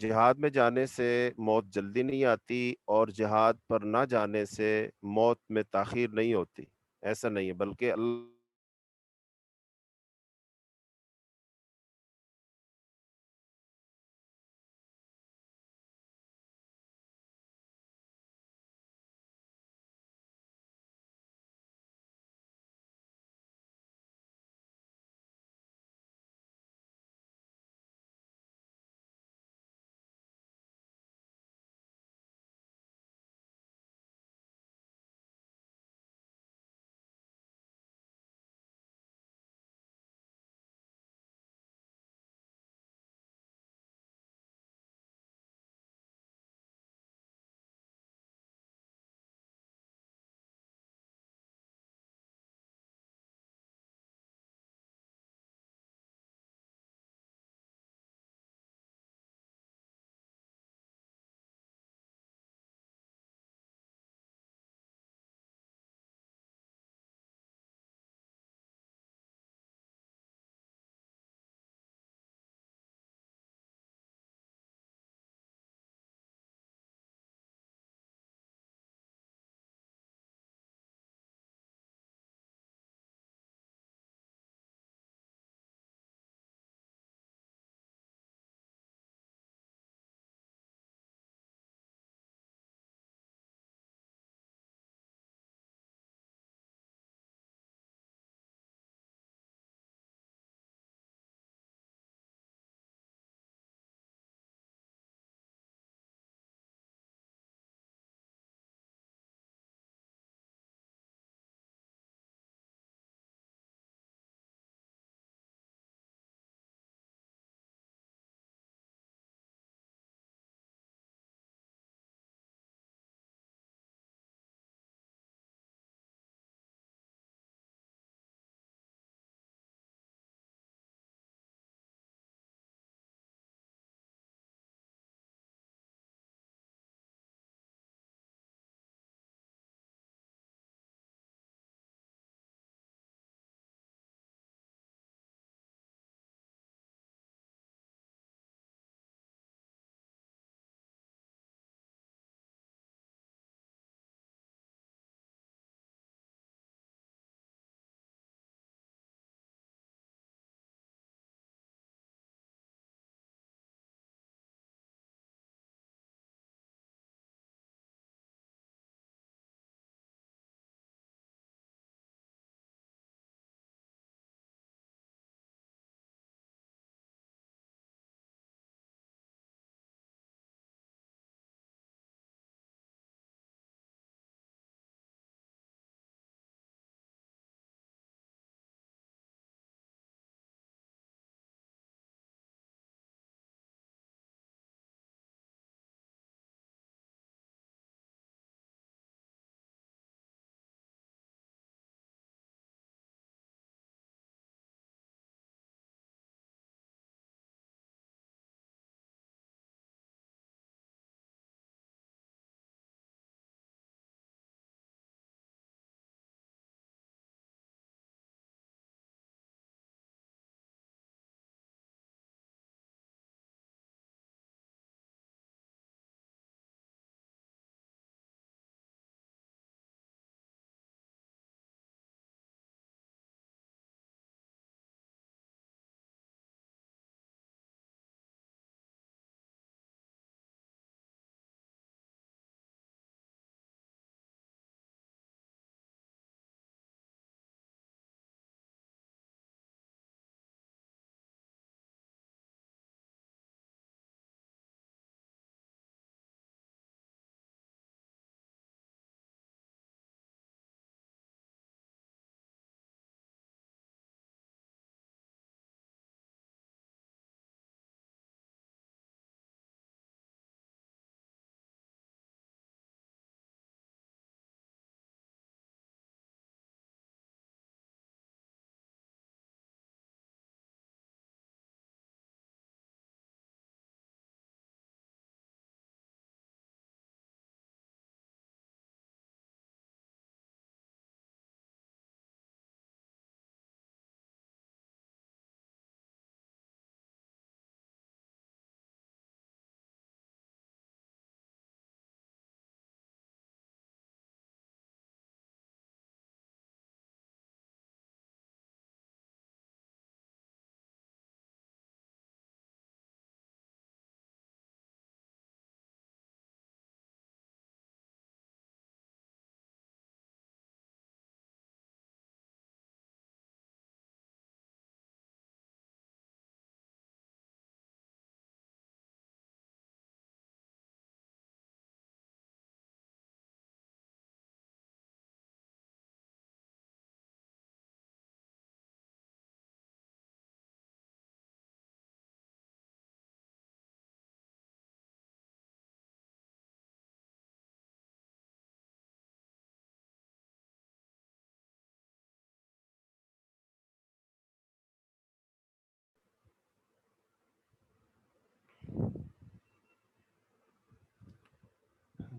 جہاد میں جانے سے موت جلدی نہیں آتی، اور جہاد پر نہ جانے سے موت میں تاخیر نہیں ہوتی، ایسا نہیں ہے، بلکہ اللہ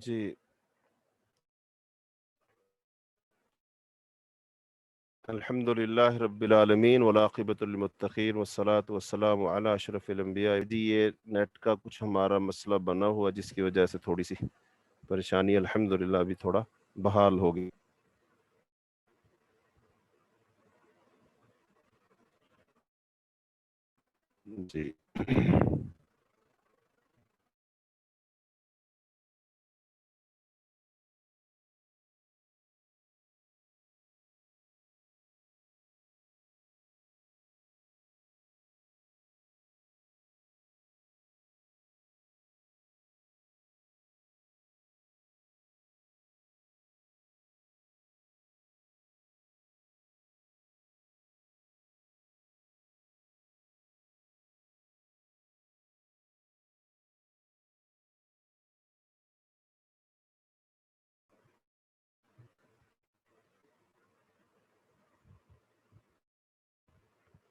جی الحمد للہ رب العالمین والعاقبۃ للمتقین والصلاۃ والسلام علی اشرف الانبیاء. جی یہ نیٹ کا کچھ ہمارا مسئلہ بنا ہوا جس کی وجہ سے تھوڑی سی پریشانی الحمد للہ ابھی تھوڑا بحال ہوگی. جی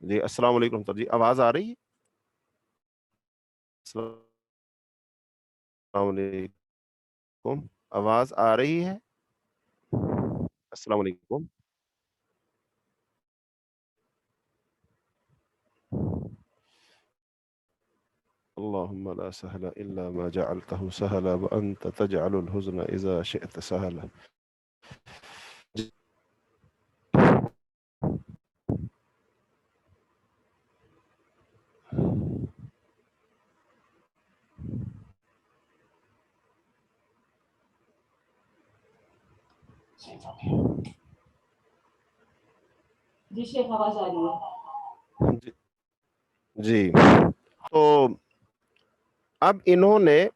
جی السلام علیکم. جی آواز آ رہی ہے؟ السلام علیکم. آواز آ رہی ہے؟ السلام علیکم. اللهم لا سهل إلا ما جعلته سهلا وأنت تجعل الحزن إذا شئت سهلا. جی شیخ آواز آ رہی ہے. جی تو اب انہوں نے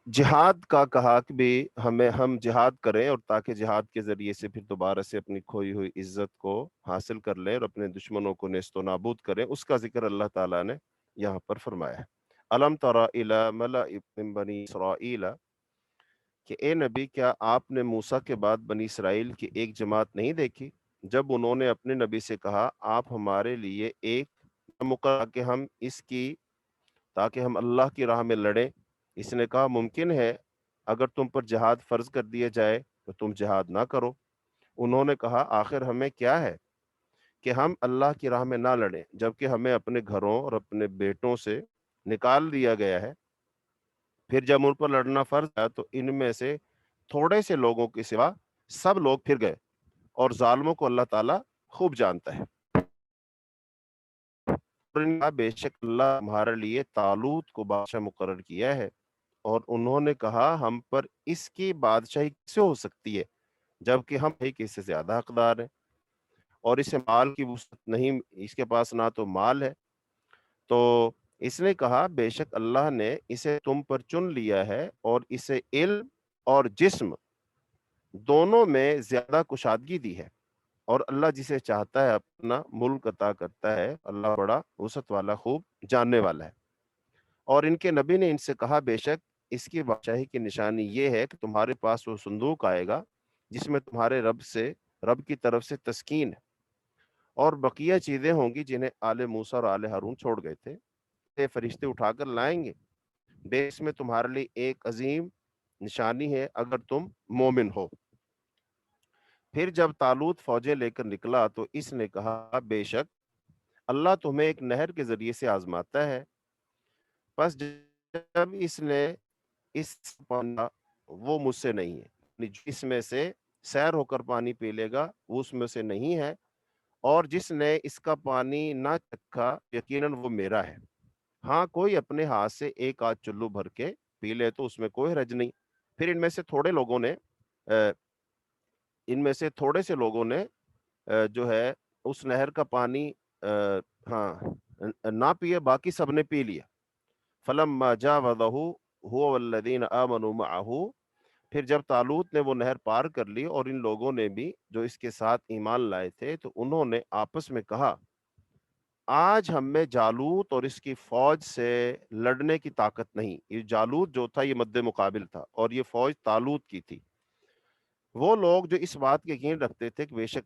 جہاد کا کہا کہ بھی ہم جہاد کریں اور تاکہ جہاد کے ذریعے سے پھر دوبارہ سے اپنی کھوئی ہوئی عزت کو حاصل کر لیں اور اپنے دشمنوں کو نیست و نابود کریں. اس کا ذکر اللہ تعالیٰ نے یہاں پر فرمایا ہے. الم تر الی ملأ من بنی اسرائیل کہ اے نبی کیا آپ نے موسیٰ کے بعد بنی اسرائیل کی ایک جماعت نہیں دیکھی جب انہوں نے اپنے نبی سے کہا آپ ہمارے لیے ایک مقرر کہ ہم اس کی تاکہ ہم اللہ کی راہ میں لڑیں. اس نے کہا ممکن ہے اگر تم پر جہاد فرض کر دیا جائے تو تم جہاد نہ کرو. انہوں نے کہا آخر ہمیں کیا ہے کہ ہم اللہ کی راہ میں نہ لڑیں جبکہ ہمیں اپنے گھروں اور اپنے بیٹوں سے نکال دیا گیا ہے. پھر جب ان پر لڑنا فرض ہے تو ان میں سے تھوڑے سے لوگوں کے سوا سب لوگ پھر گئے اور ظالموں کو اللہ تعالیٰ خوب جانتا ہے. بے شک اللہ ہمارے لیے طالوت کو بادشاہ مقرر کیا ہے اور انہوں نے کہا ہم پر اس کی بادشاہی کیسے ہو سکتی ہے جبکہ ہم ایک اس سے زیادہ حقدار ہیں اور اسے مال کی وسعت نہیں, اس کے پاس نہ تو مال ہے. تو اس نے کہا بے شک اللہ نے اسے تم پر چن لیا ہے اور اسے علم اور جسم دونوں میں زیادہ کشادگی دی ہے اور اللہ جسے چاہتا ہے اپنا ملک عطا کرتا ہے. اللہ بڑا وسعت والا خوب جاننے والا ہے. اور ان کے نبی نے ان سے کہا بے شک اس کی بادشاہی کی نشانی یہ ہے کہ تمہارے پاس وہ صندوق آئے گا جس میں تمہارے رب کی طرف سے تسکین ہے اور بقیہ چیزیں ہوں گی جنہیں آل موسیٰ اور آل ہارون چھوڑ گئے تھے. یہ فرشتے اٹھا کر لائیں گے. بے اس میں تمہارے لیے ایک عظیم نشانی ہے اگر تم مومن ہو. پھر جب طالوت فوجیں لے کر نکلا تو اس نے کہا بے شک اللہ تمہیں ایک نہر کے ذریعے سے آزماتا ہے. پس جب اس نے اس پانا وہ مجھ سے نہیں ہے, اس میں سے سیر ہو کر پانی پی لے گا وہ اس میں سے نہیں ہے, اور جس نے اس کا پانی نہ چکھا یقیناً وہ میرا ہے. ہاں کوئی اپنے ہاتھ سے ایک آدھ چلو بھر کے پی لے تو اس میں کوئی حرج نہیں. پھر ان میں سے تھوڑے سے لوگوں نے جو ہے اس نہر کا پانی نہ پیے, باقی سب نے پی لیا. فلما جاوزہ هو والذین آمنوا معه پھر جب طالوت نے وہ نہر پار کر لی اور ان لوگوں نے بھی جو اس کے ساتھ ایمان لائے تھے تو انہوں نے آپس میں کہا آج ہم میں جالوت اور اس کی فوج سے لڑنے کی طاقت نہیں. یہ جالوت جو تھا یہ مد مقابل تھا اور یہ فوج طالوت کی تھی. وہ لوگ جو اس بات کے یقین رکھتے تھے کہ بے شک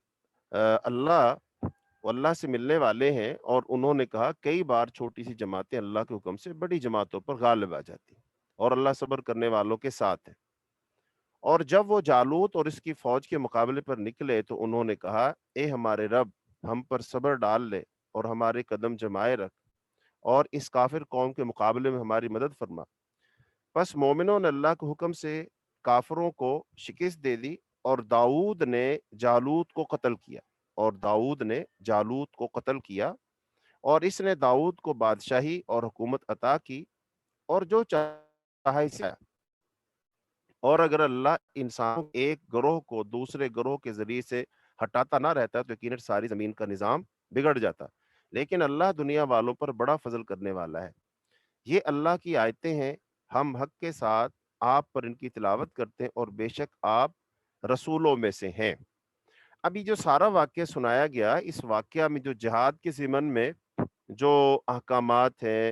اللہ سے ملنے والے ہیں, اور انہوں نے کہا کئی بار چھوٹی سی جماعتیں اللہ کے حکم سے بڑی جماعتوں پر غالب آ جاتی اور اللہ صبر کرنے والوں کے ساتھ ہے. اور جب وہ جالوت اور اس کی فوج کے مقابلے پر نکلے تو انہوں نے کہا، اے ہمارے رب، ہم پر صبر ڈال لے اور ہمارے قدم جمائے رکھ اور اس کافر قوم کے مقابلے میں ہماری مدد فرما۔ پس مومنوں نے اللہ کے حکم سے کافروں کو شکست دے دی اور داؤد نے جالوت کو قتل کیا اور اس نے داؤد کو بادشاہی اور حکومت عطا کی اور جو چاہا اسے، اور اگر اللہ انسان ایک گروہ کو دوسرے گروہ کے ذریعے سے ہٹاتا نہ رہتا تو یقیناً ساری زمین کا نظام بگڑ جاتا، لیکن اللہ دنیا والوں پر بڑا فضل کرنے والا ہے۔ یہ اللہ کی آیتیں ہیں، ہم حق کے ساتھ آپ پر ان کی تلاوت کرتے ہیں اور بے شک آپ رسولوں میں سے ہیں۔ اب یہ جو سارا واقعہ سنایا گیا، اس واقعہ میں جو جہاد کے ضمن میں جو احکامات ہیں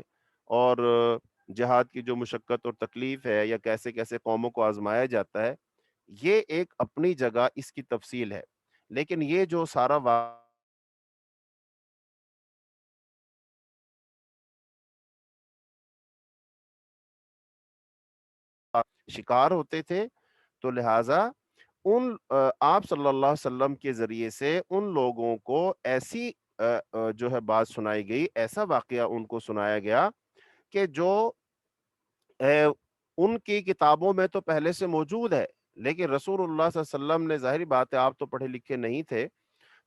اور جہاد کی جو مشقت اور تکلیف ہے یا کیسے کیسے قوموں کو آزمایا جاتا ہے، یہ ایک اپنی جگہ اس کی تفصیل ہے، لیکن یہ جو سارا شکار ہوتے تھے، تو لہٰذا آپ صلی اللہ علیہ وسلم کے ذریعے سے ان لوگوں کو ایسی جو ہے بات سنائی گئی، ایسا واقعہ ان کو سنایا گیا کہ جو ان کی کتابوں میں تو پہلے سے موجود ہے، لیکن رسول اللہ صلی اللہ علیہ وسلم نے، ظاہری بات ہے آپ تو پڑھے لکھے نہیں تھے،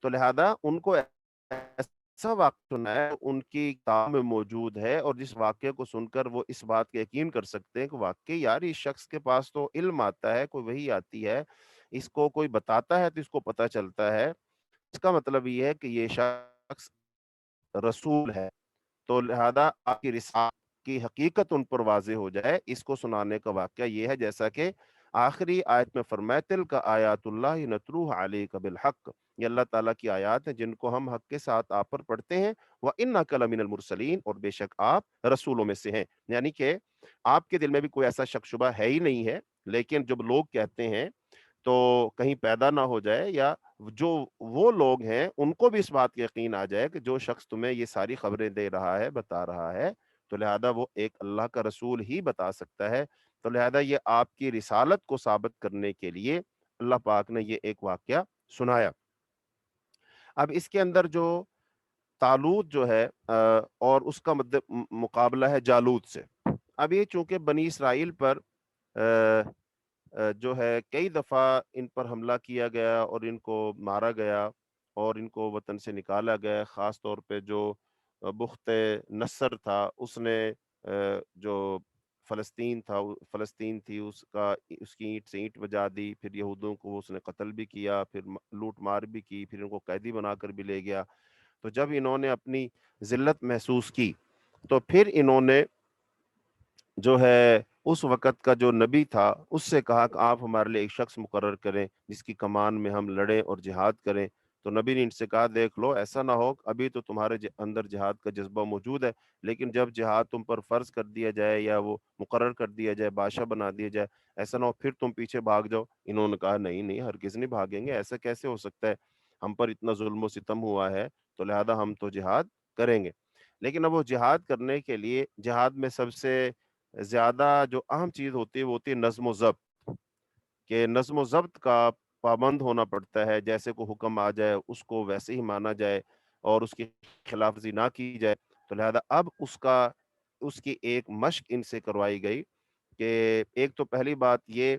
تو لہذا ان کو ایسا واقعہ سنا ہے ان کی کتاب میں موجود ہے، اور جس واقعے کو سن کر وہ اس بات کا یقین کر سکتے ہیں کہ واقعی یار اس شخص کے پاس تو علم آتا ہے، کوئی وحی آتی ہے، اس کو کوئی بتاتا ہے تو اس کو پتہ چلتا ہے، اس کا مطلب یہ ہے کہ یہ شخص رسول ہے، تو لہذا آپ کی رسالت کی حقیقت ان پر واضح ہو جائے، اس کو سنانے کا واقعہ یہ ہے، جیسا کہ آخری آیت میں فرمایا، تِلْکَ آیاتُ اللَّهِ نَتْلُوهَا عَلَيْکَ بِالْحَقِّ، یہ اللہ تعالیٰ کی آیات ہیں جن کو ہم حق کے ساتھ آپ پر پڑھتے ہیں، وَإِنَّكَ لَمِنَ الْمُرْسَلِينَ، اور بے شک آپ رسولوں میں سے ہیں، یعنی کہ آپ کے دل میں بھی کوئی ایسا شک شبہ ہے ہی نہیں ہے، لیکن جب لوگ کہتے ہیں تو کہیں پیدا نہ ہو جائے، یا جو وہ لوگ ہیں ان کو بھی اس بات کا یقین آ جائے کہ جو شخص تمہیں یہ ساری خبریں دے رہا ہے، بتا رہا ہے، تو لہذا وہ ایک اللہ کا رسول ہی بتا سکتا ہے، تو لہذا یہ آپ کی رسالت کو ثابت کرنے کے لیے اللہ پاک نے یہ ایک واقعہ سنایا۔ اب اس کے اندر جو طالوت جو ہے اور اس کا مقابلہ ہے جالوت سے۔ اب یہ چونکہ بنی اسرائیل پر جو ہے کئی دفعہ ان پر حملہ کیا گیا اور ان کو مارا گیا اور ان کو وطن سے نکالا گیا، خاص طور پہ جو بخت نصر تھا، اس نے جو فلسطین تھی، اس کی اینٹ سے اینٹ بجا دی، پھر یہودوں کو اس نے قتل بھی کیا، پھر لوٹ مار بھی کی، پھر ان کو قیدی بنا کر بھی لے گیا۔ تو جب انہوں نے اپنی ذلت محسوس کی تو پھر انہوں نے جو ہے اس وقت کا جو نبی تھا اس سے کہا کہ آپ ہمارے لیے ایک شخص مقرر کریں جس کی کمان میں ہم لڑیں اور جہاد کریں، تو نبی نے ان سے کہا، دیکھ لو ایسا نہ ہو، ابھی تو تمہارے اندر جہاد کا جذبہ موجود ہے، لیکن جب جہاد تم پر فرض کر دیا جائے یا وہ مقرر کر دیا جائے، بادشاہ بنا دیا جائے، ایسا نہ ہو پھر تم پیچھے بھاگ جاؤ۔ انہوں نے کہا، نہیں نہیں، ہرگز نہیں بھاگیں گے، ایسا کیسے ہو سکتا ہے، ہم پر اتنا ظلم و ستم ہوا ہے، تو لہذا ہم تو جہاد کریں گے۔ لیکن اب وہ جہاد کرنے کے لیے، جہاد میں سب سے زیادہ جو اہم چیز ہوتی ہے وہ ہوتی ہے نظم و ضبط، کہ نظم و ضبط کا پابند ہونا پڑتا ہے، جیسے کو حکم آ جائے اس کو ویسے ہی مانا جائے اور اس کی خلاف ورزی نہ کی جائے، تو لہذا اب اس کی ایک مشق ان سے کروائی گئی کہ ایک تو پہلی بات یہ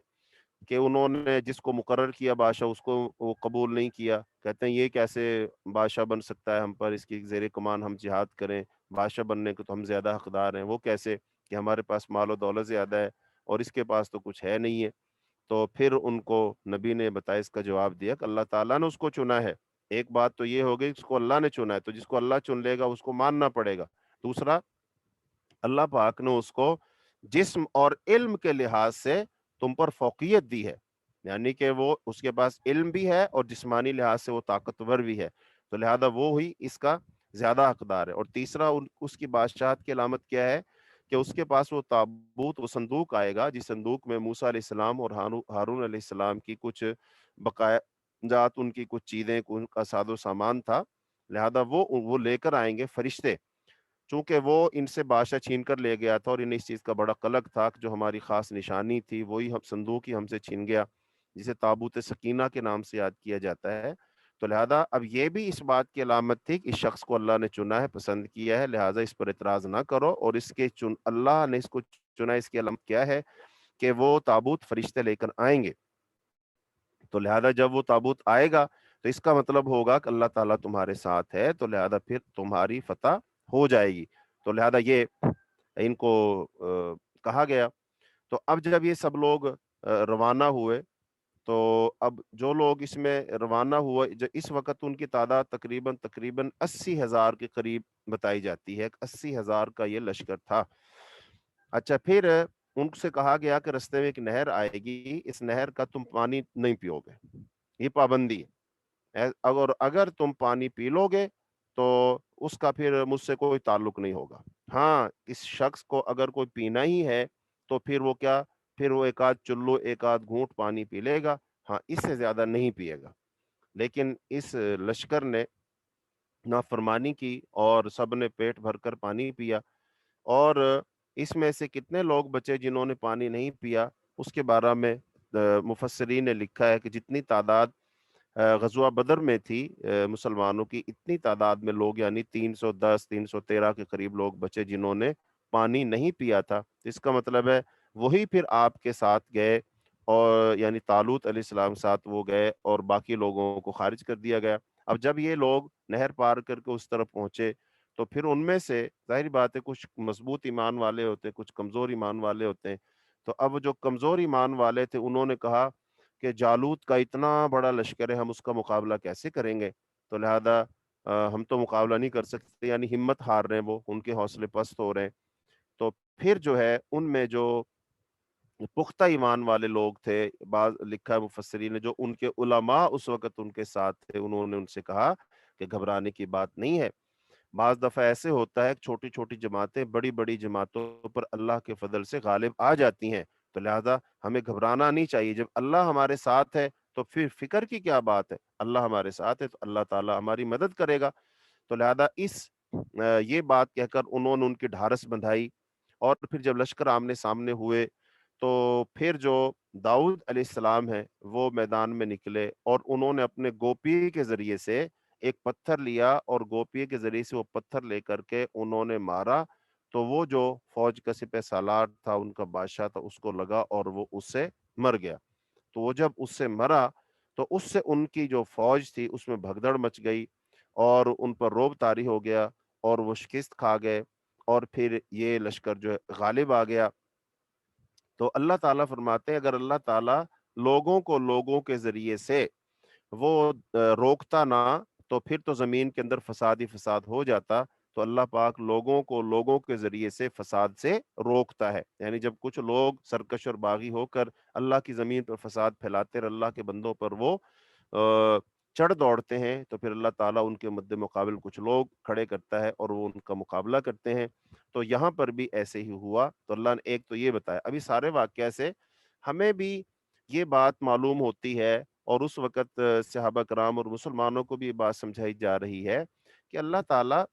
کہ انہوں نے جس کو مقرر کیا بادشاہ، اس کو وہ قبول نہیں کیا، کہتے ہیں یہ کیسے بادشاہ بن سکتا ہے ہم پر، اس کی زیر کمان ہم جہاد کریں، بادشاہ بننے کو تو ہم زیادہ حقدار ہیں، وہ کیسے کہ ہمارے پاس مال و دولت زیادہ ہے اور اس کے پاس تو کچھ ہے نہیں ہے۔ تو پھر ان کو نبی نے بتایا، اس کا جواب دیا کہ اللہ تعالیٰ نے اس کو چنا ہے، ایک بات تو یہ ہو گئی اس کو اللہ نے چنا ہے، تو جس کو اللہ چن لے گا اس کو ماننا پڑے گا۔ دوسرا، اللہ پاک نے اس کو جسم اور علم کے لحاظ سے تم پر فوقیت دی ہے، یعنی کہ وہ اس کے پاس علم بھی ہے اور جسمانی لحاظ سے وہ طاقتور بھی ہے، تو لہذا وہ ہی اس کا زیادہ حقدار ہے۔ اور تیسرا، اس کی بادشاہت کی علامت کیا ہے کہ اس کے پاس وہ تابوت، وہ صندوق آئے گا جس صندوق میں موسیٰ علیہ السلام اور ہارون علیہ السلام کی کچھ بقایا جات، ان کی کچھ چیزیں، ان کا ساز و سامان تھا، لہذا وہ لے کر آئیں گے فرشتے، چونکہ وہ ان سے بادشاہ چھین کر لے گیا تھا اور انہیں اس چیز کا بڑا قلق تھا کہ جو ہماری خاص نشانی تھی وہی ہم صندوق ہی ہم سے چھین گیا، جسے تابوت سکینہ کے نام سے یاد کیا جاتا ہے۔ تو لہذا اب یہ بھی اس بات کی علامت تھی کہ اس شخص کو اللہ نے چنا ہے، پسند کیا ہے، لہذا اس پر اعتراض نہ کرو، اور اس کے اللہ نے اس کو چنا، اس کی علامت کیا ہے کہ وہ تابوت فرشتے لے کر آئیں گے۔ تو لہذا جب وہ تابوت آئے گا تو اس کا مطلب ہوگا کہ اللہ تعالیٰ تمہارے ساتھ ہے، تو لہذا پھر تمہاری فتح ہو جائے گی۔ تو لہذا یہ ان کو کہا گیا۔ تو اب جب یہ سب لوگ روانہ ہوئے، تو اب جو لوگ اس میں روانہ ہوئے، جو اس وقت ان کی تعداد تقریباً 80,000 کے قریب بتائی جاتی ہے، 80,000 کا یہ لشکر تھا۔ اچھا، پھر ان سے کہا گیا کہ رستے میں ایک نہر آئے گی، اس نہر کا تم پانی نہیں پیو گے، یہ پابندی ہے، اگر تم پانی پی لو گے تو اس کا پھر مجھ سے کوئی تعلق نہیں ہوگا۔ ہاں، اس شخص کو اگر کوئی پینا ہی ہے تو پھر وہ کیا، پھر وہ ایک آدھ چلو، ایک آدھ گھونٹ پانی پی لے گا، ہاں اس سے زیادہ نہیں پیے گا۔ لیکن اس لشکر نے نافرمانی کی اور سب نے پیٹ بھر کر پانی پیا، اور اس میں سے کتنے لوگ بچے جنہوں نے پانی نہیں پیا، اس کے بارے میں مفسرین نے لکھا ہے کہ جتنی تعداد غزوہ بدر میں تھی مسلمانوں کی، اتنی تعداد میں لوگ، یعنی 310 313 کے قریب لوگ بچے جنہوں نے پانی نہیں پیا تھا۔ اس کا مطلب ہے وہی پھر آپ کے ساتھ گئے، اور یعنی طالوت علیہ السلام کے ساتھ وہ گئے اور باقی لوگوں کو خارج کر دیا گیا۔ اب جب یہ لوگ نہر پار کر کے اس طرف پہنچے تو پھر ان میں سے ظاہر بات ہے کچھ مضبوط ایمان والے ہوتے ہیں، کچھ کمزور ایمان والے ہوتے ہیں۔ تو اب جو کمزور ایمان والے تھے انہوں نے کہا کہ جالوت کا اتنا بڑا لشکر ہے، ہم اس کا مقابلہ کیسے کریں گے؟ تو لہذا ہم تو مقابلہ نہیں کر سکتے، یعنی ہمت ہار رہے ہیں، وہ ان کے حوصلے پست ہو رہے ہیں۔ تو پھر جو ہے ان میں جو پختہ ایمان والے لوگ تھے، بعض لکھا ہے مفسرین نے، جو ان کے علماء اس وقت ان کے ساتھ تھے، انہوں نے ان سے کہا کہ گھبرانے کی بات نہیں ہے۔ بعض دفعہ ایسے ہوتا ہے کہ چھوٹی چھوٹی جماعتیں بڑی بڑی جماعتوں پر اللہ کے فضل سے غالب آ جاتی ہیں، تو لہذا ہمیں گھبرانا نہیں چاہیے۔ جب اللہ ہمارے ساتھ ہے تو پھر فکر کی کیا بات ہے؟ اللہ ہمارے ساتھ ہے تو اللہ تعالیٰ ہماری مدد کرے گا۔ تو لہذا یہ بات کہہ کر انہوں نے ان کی ڈھارس بندھائی، اور پھر جب لشکر آمنے سامنے ہوئے تو پھر جو داؤد علیہ السلام ہیں وہ میدان میں نکلے، اور انہوں نے اپنے گوپی کے ذریعے سے ایک پتھر لیا، اور گوپی کے ذریعے سے وہ پتھر لے کر کے انہوں نے مارا، تو وہ جو فوج کا سپہ سالار تھا، ان کا بادشاہ تھا، اس کو لگا اور وہ اس سے مر گیا۔ تو وہ جب اس سے مرا تو اس سے ان کی جو فوج تھی اس میں بھگدڑ مچ گئی، اور ان پر روب طاری ہو گیا، اور وہ شکست کھا گئے، اور پھر یہ لشکر جو ہے غالب آ گیا۔ تو اللہ تعالیٰ فرماتے ہیں اگر اللہ تعالیٰ لوگوں کو لوگوں کے ذریعے سے وہ روکتا نہ، تو پھر تو زمین کے اندر فساد ہی فساد ہو جاتا۔ تو اللہ پاک لوگوں کو لوگوں کے ذریعے سے فساد سے روکتا ہے، یعنی جب کچھ لوگ سرکش اور باغی ہو کر اللہ کی زمین پر فساد پھیلاتے اور اللہ کے بندوں پر وہ چڑھ دوڑتے ہیں، تو پھر اللہ تعالیٰ ان کے مد مقابل کچھ لوگ کھڑے کرتا ہے اور وہ ان کا مقابلہ کرتے ہیں۔ تو یہاں پر بھی ایسے ہی ہوا۔ تو اللہ نے ایک تو یہ بتایا، ابھی سارے واقعہ سے ہمیں بھی یہ بات معلوم ہوتی ہے، اور اس وقت صحابہ کرام اور مسلمانوں کو بھی یہ بات سمجھائی جا رہی ہے کہ اللہ تعالیٰ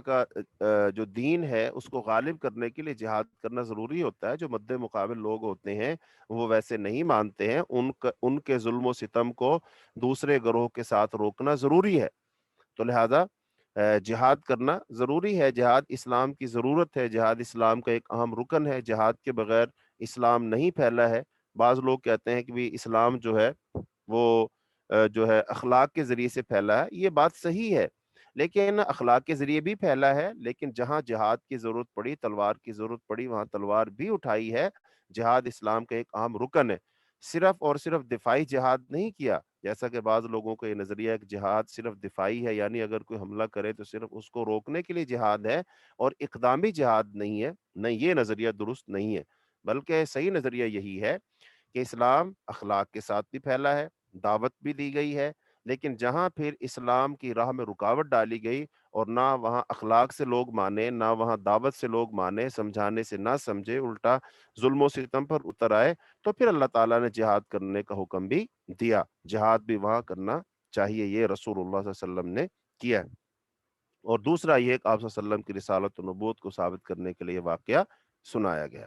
کا جو دین ہے اس کو غالب کرنے کے لیے جہاد کرنا ضروری ہوتا ہے۔ جو مد مقابل لوگ ہوتے ہیں وہ ویسے نہیں مانتے ہیں، ان کے ظلم و ستم کو دوسرے گروہ کے ساتھ روکنا ضروری ہے۔ تو لہذا جہاد کرنا ضروری ہے، جہاد اسلام کی ضرورت ہے، جہاد اسلام کا ایک اہم رکن ہے، جہاد کے بغیر اسلام نہیں پھیلا ہے۔ بعض لوگ کہتے ہیں کہ بھی اسلام جو ہے وہ جو ہے اخلاق کے ذریعے سے پھیلا ہے، یہ بات صحیح ہے، لیکن اخلاق کے ذریعے بھی پھیلا ہے، لیکن جہاں جہاد کی ضرورت پڑی، تلوار کی ضرورت پڑی، وہاں تلوار بھی اٹھائی ہے۔ جہاد اسلام کا ایک اہم رکن ہے، صرف اور صرف دفاعی جہاد نہیں کیا، جیسا کہ بعض لوگوں کو یہ نظریہ ہے کہ جہاد صرف دفاعی ہے، یعنی اگر کوئی حملہ کرے تو صرف اس کو روکنے کے لیے جہاد ہے اور اقدامی جہاد نہیں ہے۔ نہیں، یہ نظریہ درست نہیں ہے، بلکہ صحیح نظریہ یہی ہے کہ اسلام اخلاق کے ساتھ بھی پھیلا ہے، دعوت بھی دی گئی ہے، لیکن جہاں پھر اسلام کی راہ میں رکاوٹ ڈالی گئی اور نہ وہاں اخلاق سے لوگ مانے، نہ وہاں دعوت سے لوگ مانے، سمجھانے سے نہ سمجھے، الٹا ظلم و ستم پر اتر آئے، تو پھر اللہ تعالیٰ نے جہاد کرنے کا حکم بھی دیا۔ جہاد بھی وہاں کرنا چاہیے، یہ رسول اللہ صلی اللہ علیہ وسلم نے کیا ہے۔ اور دوسرا یہ کہ آپ صلی اللہ علیہ وسلم کی رسالت و نبوت کو ثابت کرنے کے لیے یہ واقعہ سنایا گیا۔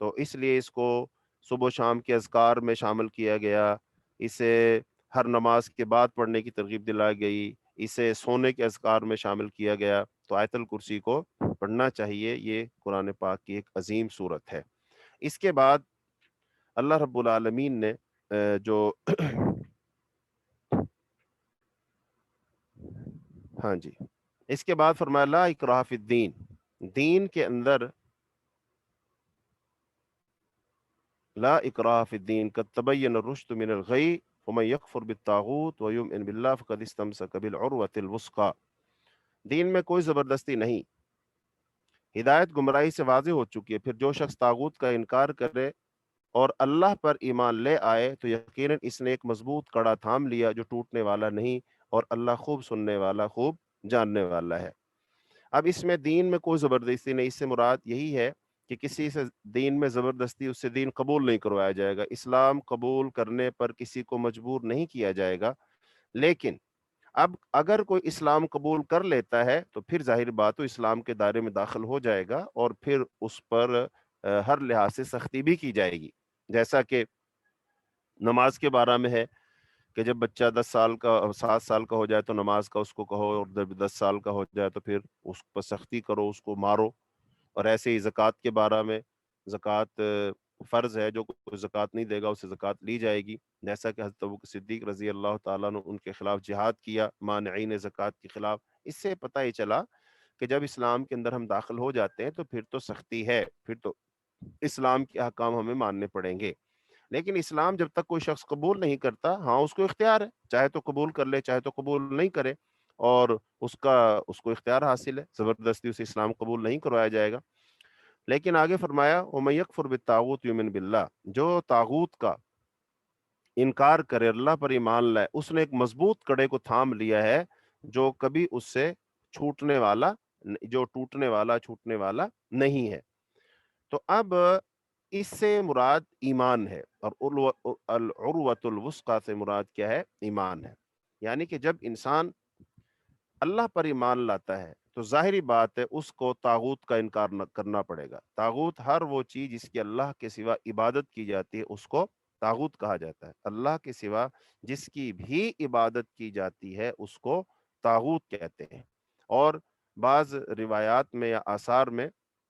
تو اس لیے اس کو صبح و شام کے اذکار میں شامل کیا گیا، اسے ہر نماز کے بعد پڑھنے کی ترغیب دلائی گئی، اسے سونے کے اذکار میں شامل کیا گیا۔ تو آیت الکرسی کو پڑھنا چاہیے، یہ قرآن پاک کی ایک عظیم صورت ہے۔ اس کے بعد اللہ رب العالمین نے جو ہاں جی، اس کے بعد فرمایا لا اکراہ فی الدین، دین کے اندر لا اکراہ فی الدین قد تبین الرشد من الغی ومن یکفر بالطاغوت ویؤمن باللہ فقد استمسک بالعروۃ الوثقی، دین میں کوئی زبردستی نہیں، ہدایت گمراہی سے واضح ہو چکی ہے، پھر جو شخص طاغوت کا انکار کرے اور اللہ پر ایمان لے آئے تو یقیناً اس نے ایک مضبوط کڑا تھام لیا جو ٹوٹنے والا نہیں، اور اللہ خوب سننے والا، خوب جاننے والا ہے۔ اب اس میں دین میں کوئی زبردستی نہیں، اس سے مراد یہی ہے کہ کسی سے دین میں زبردستی اس سے دین قبول نہیں کروایا جائے گا، اسلام قبول کرنے پر کسی کو مجبور نہیں کیا جائے گا۔ لیکن اب اگر کوئی اسلام قبول کر لیتا ہے تو پھر ظاہر بات تو اسلام کے دائرے میں داخل ہو جائے گا، اور پھر اس پر ہر لحاظ سے سختی بھی کی جائے گی، جیسا کہ نماز کے بارے میں ہے کہ جب بچہ 10 سال کا 7 سال کا ہو جائے تو نماز کا اس کو کہو، اور جب 10 سال کا ہو جائے تو پھر اس پر سختی کرو، اس کو مارو۔ اور ایسے ہی زکوٰۃ کے بارے میں، زکوٰۃ فرض ہے، جو کوئی زکوٰۃ نہیں دے گا اسے زکوٰۃ لی جائے گی، جیسا کہ حضرت ابوبکر صدیق رضی اللہ تعالیٰ نے ان کے خلاف جہاد کیا، مانعین زکوٰۃ کے خلاف۔ اس سے پتہ ہی چلا کہ جب اسلام کے اندر ہم داخل ہو جاتے ہیں تو پھر تو سختی ہے، پھر تو اسلام کے احکام ہمیں ماننے پڑیں گے۔ لیکن اسلام جب تک کوئی شخص قبول نہیں کرتا، ہاں اس کو اختیار ہے، چاہے تو قبول کر لے چاہے تو قبول نہیں کرے، اور اس کو اختیار حاصل ہے، زبردستی اسے اسلام قبول نہیں کروایا جائے گا۔ لیکن آگے فرمایا وَمَن يَكْفُرْ بِالطَّاغُوتِ يُؤْمِنْ بِاللَّهِ، جو طاغوت کا انکار کرے، اللہ پر ایمان لائے، اس نے ایک مضبوط کڑے کو تھام لیا ہے جو کبھی اس سے چھوٹنے والا، جو ٹوٹنے والا چھوٹنے والا نہیں ہے۔ تو اب اس سے مراد ایمان ہے، اور العروۃ الوثقی سے مراد کیا ہے؟ ایمان ہے۔ یعنی کہ جب انسان اللہ پر ایمان لاتا ہے تو ظاہری بات ہے اس کو طاغوت کا انکار نہ کرنا پڑے گا۔ طاغوت ہر وہ چیز جس کی اللہ کے سوا عبادت کی جاتی ہے اس کو طاغوت کہا جاتا ہے، اللہ کے سوا جس کی بھی عبادت کی جاتی ہے اس کو طاغوت کہتے ہیں۔ اور بعض روایات میں یا آثار میں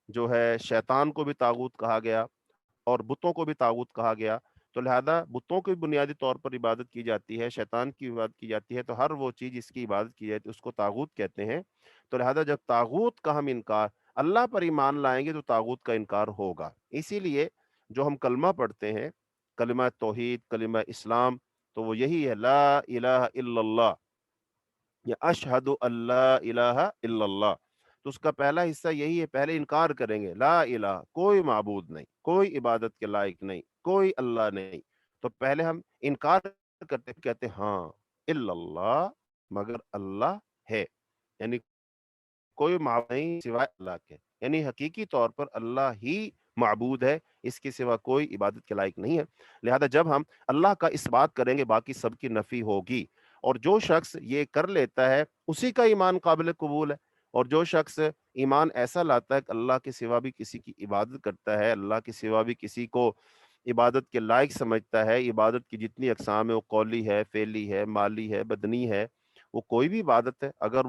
جو ہے شیطان کو بھی طاغوت کہا گیا، اور بتوں کو بھی طاغوت کہا گیا۔ تو لہذا بتوں کی بنیادی طور پر عبادت کی جاتی ہے، شیطان کی عبادت کی جاتی ہے، تو ہر وہ چیز جس کی عبادت کی جاتی ہے اس کو طاغوت کہتے ہیں۔ تو لہذا جب طاغوت کا ہم انکار، اللہ پر ایمان لائیں گے تو طاغوت کا انکار ہوگا۔ اسی لیے جو ہم کلمہ پڑھتے ہیں، کلمہ توحید، کلمہ اسلام، تو وہ یہی ہے لا الہ الا اللہ، یا اشہد اللہ الہ الا اللہ۔ تو اس کا پہلا حصہ یہی ہے، پہلے انکار کریں گے لا الہ، کوئی معبود نہیں، کوئی عبادت کے لائق نہیں، کوئی اللہ نہیں۔ تو پہلے ہم انکار کرتے کہتے ہاں الا اللہ، مگر اللہ ہے، یعنی کوئی معبود نہیں سوائے اللہ کے، یعنی حقیقی طور پر اللہ ہی معبود ہے، اس کے سوا کوئی عبادت کے لائق نہیں ہے۔ لہذا جب ہم اللہ کا اس بات کریں گے باقی سب کی نفی ہوگی، اور جو شخص یہ کر لیتا ہے اسی کا ایمان قابل قبول ہے۔ اور جو شخص ایمان ایسا لاتا ہے کہ اللہ کے سوا بھی کسی کی عبادت کرتا ہے، اللہ کے سوا بھی کسی کو عبادت کے لائق سمجھتا ہے، عبادت کی جتنی اقسام ہے وہ قولی ہے، فعلی ہے، مالی ہے، بدنی ہے، وہ کوئی بھی عبادت ہے، اگر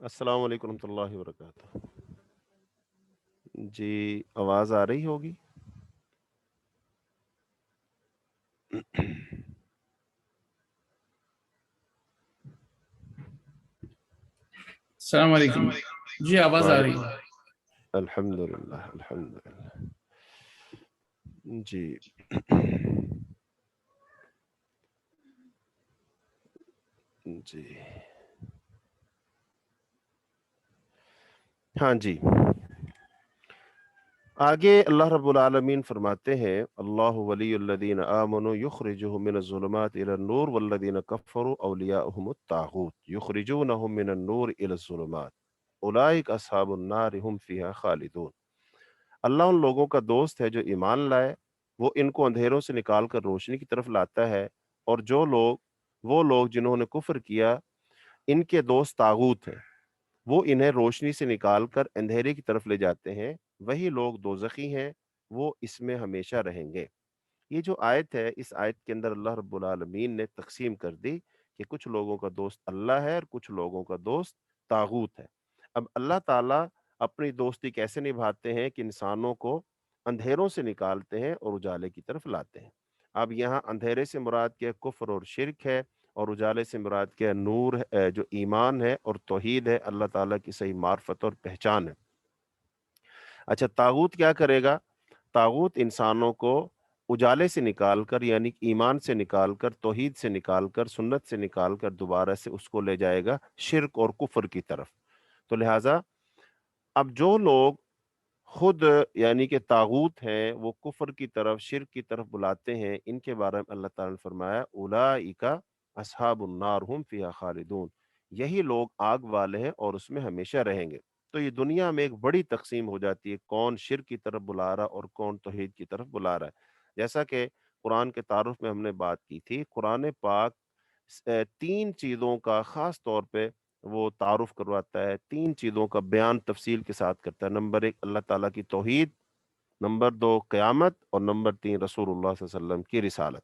السلام علیکم ورحمۃ اللہ وبرکاتہ. جی آواز آ رہی ہوگی. السلام علیکم. جی آواز آ رہی ہے. الحمد للہ الحمد للہ. جی جی ہاں جی. آگے اللہ رب العالمین فرماتے ہیں اللہ ولی الذین آمنوا یخرجہم من الظلمات الی النور والذین کفروا اولیاؤہم الطاغوت یخرجونہم من النور الی الظلمات اولئک اصحاب النار ہم فیہا خالدون. اللہ ان لوگوں کا دوست ہے جو ایمان لائے، وہ ان کو اندھیروں سے نکال کر روشنی کی طرف لاتا ہے، اور وہ لوگ جنہوں نے کفر کیا ان کے دوست طاغوت ہیں، وہ انہیں روشنی سے نکال کر اندھیرے کی طرف لے جاتے ہیں، وہی لوگ دوزخی ہیں، وہ اس میں ہمیشہ رہیں گے. یہ جو آیت ہے، اس آیت کے اندر اللہ رب العالمین نے تقسیم کر دی کہ کچھ لوگوں کا دوست اللہ ہے اور کچھ لوگوں کا دوست طاغوت ہے. اب اللہ تعالیٰ اپنی دوستی کیسے نبھاتے ہیں کہ انسانوں کو اندھیروں سے نکالتے ہیں اور اجالے کی طرف لاتے ہیں. اب یہاں اندھیرے سے مراد کیا کفر اور شرک ہے، اور اجالے سے مراد کیا نور ہے، جو ایمان ہے اور توحید ہے، اللہ تعالیٰ کی صحیح معرفت اور پہچان ہے. اچھا، طاغوت کیا کرے گا؟ طاغوت انسانوں کو اجالے سے نکال کر، یعنی ایمان سے نکال کر، توحید سے نکال کر، سنت سے نکال کر دوبارہ سے اس کو لے جائے گا شرک اور کفر کی طرف. تو لہٰذا اب جو لوگ خود یعنی کہ طاغوت ہیں، وہ کفر کی طرف، شرک کی طرف بلاتے ہیں، ان کے بارے میں اللہ تعالیٰ نے فرمایا اولئک اصحاب النار ہم فیہا خالدون، یہی لوگ آگ والے ہیں اور اس میں ہمیشہ رہیں گے. تو یہ دنیا میں ایک بڑی تقسیم ہو جاتی ہے، کون شرک کی طرف بلا رہا اور کون توحید کی طرف بلا رہا ہے. جیسا کہ قرآن کے تعارف میں ہم نے بات کی تھی، قرآن پاک تین چیزوں کا خاص طور پہ وہ تعارف کرواتا ہے، تین چیزوں کا بیان تفصیل کے ساتھ کرتا ہے. نمبر ایک اللہ تعالیٰ کی توحید، نمبر دو قیامت، اور نمبر تین رسول اللہ صلی اللہ علیہ وسلم کی رسالت.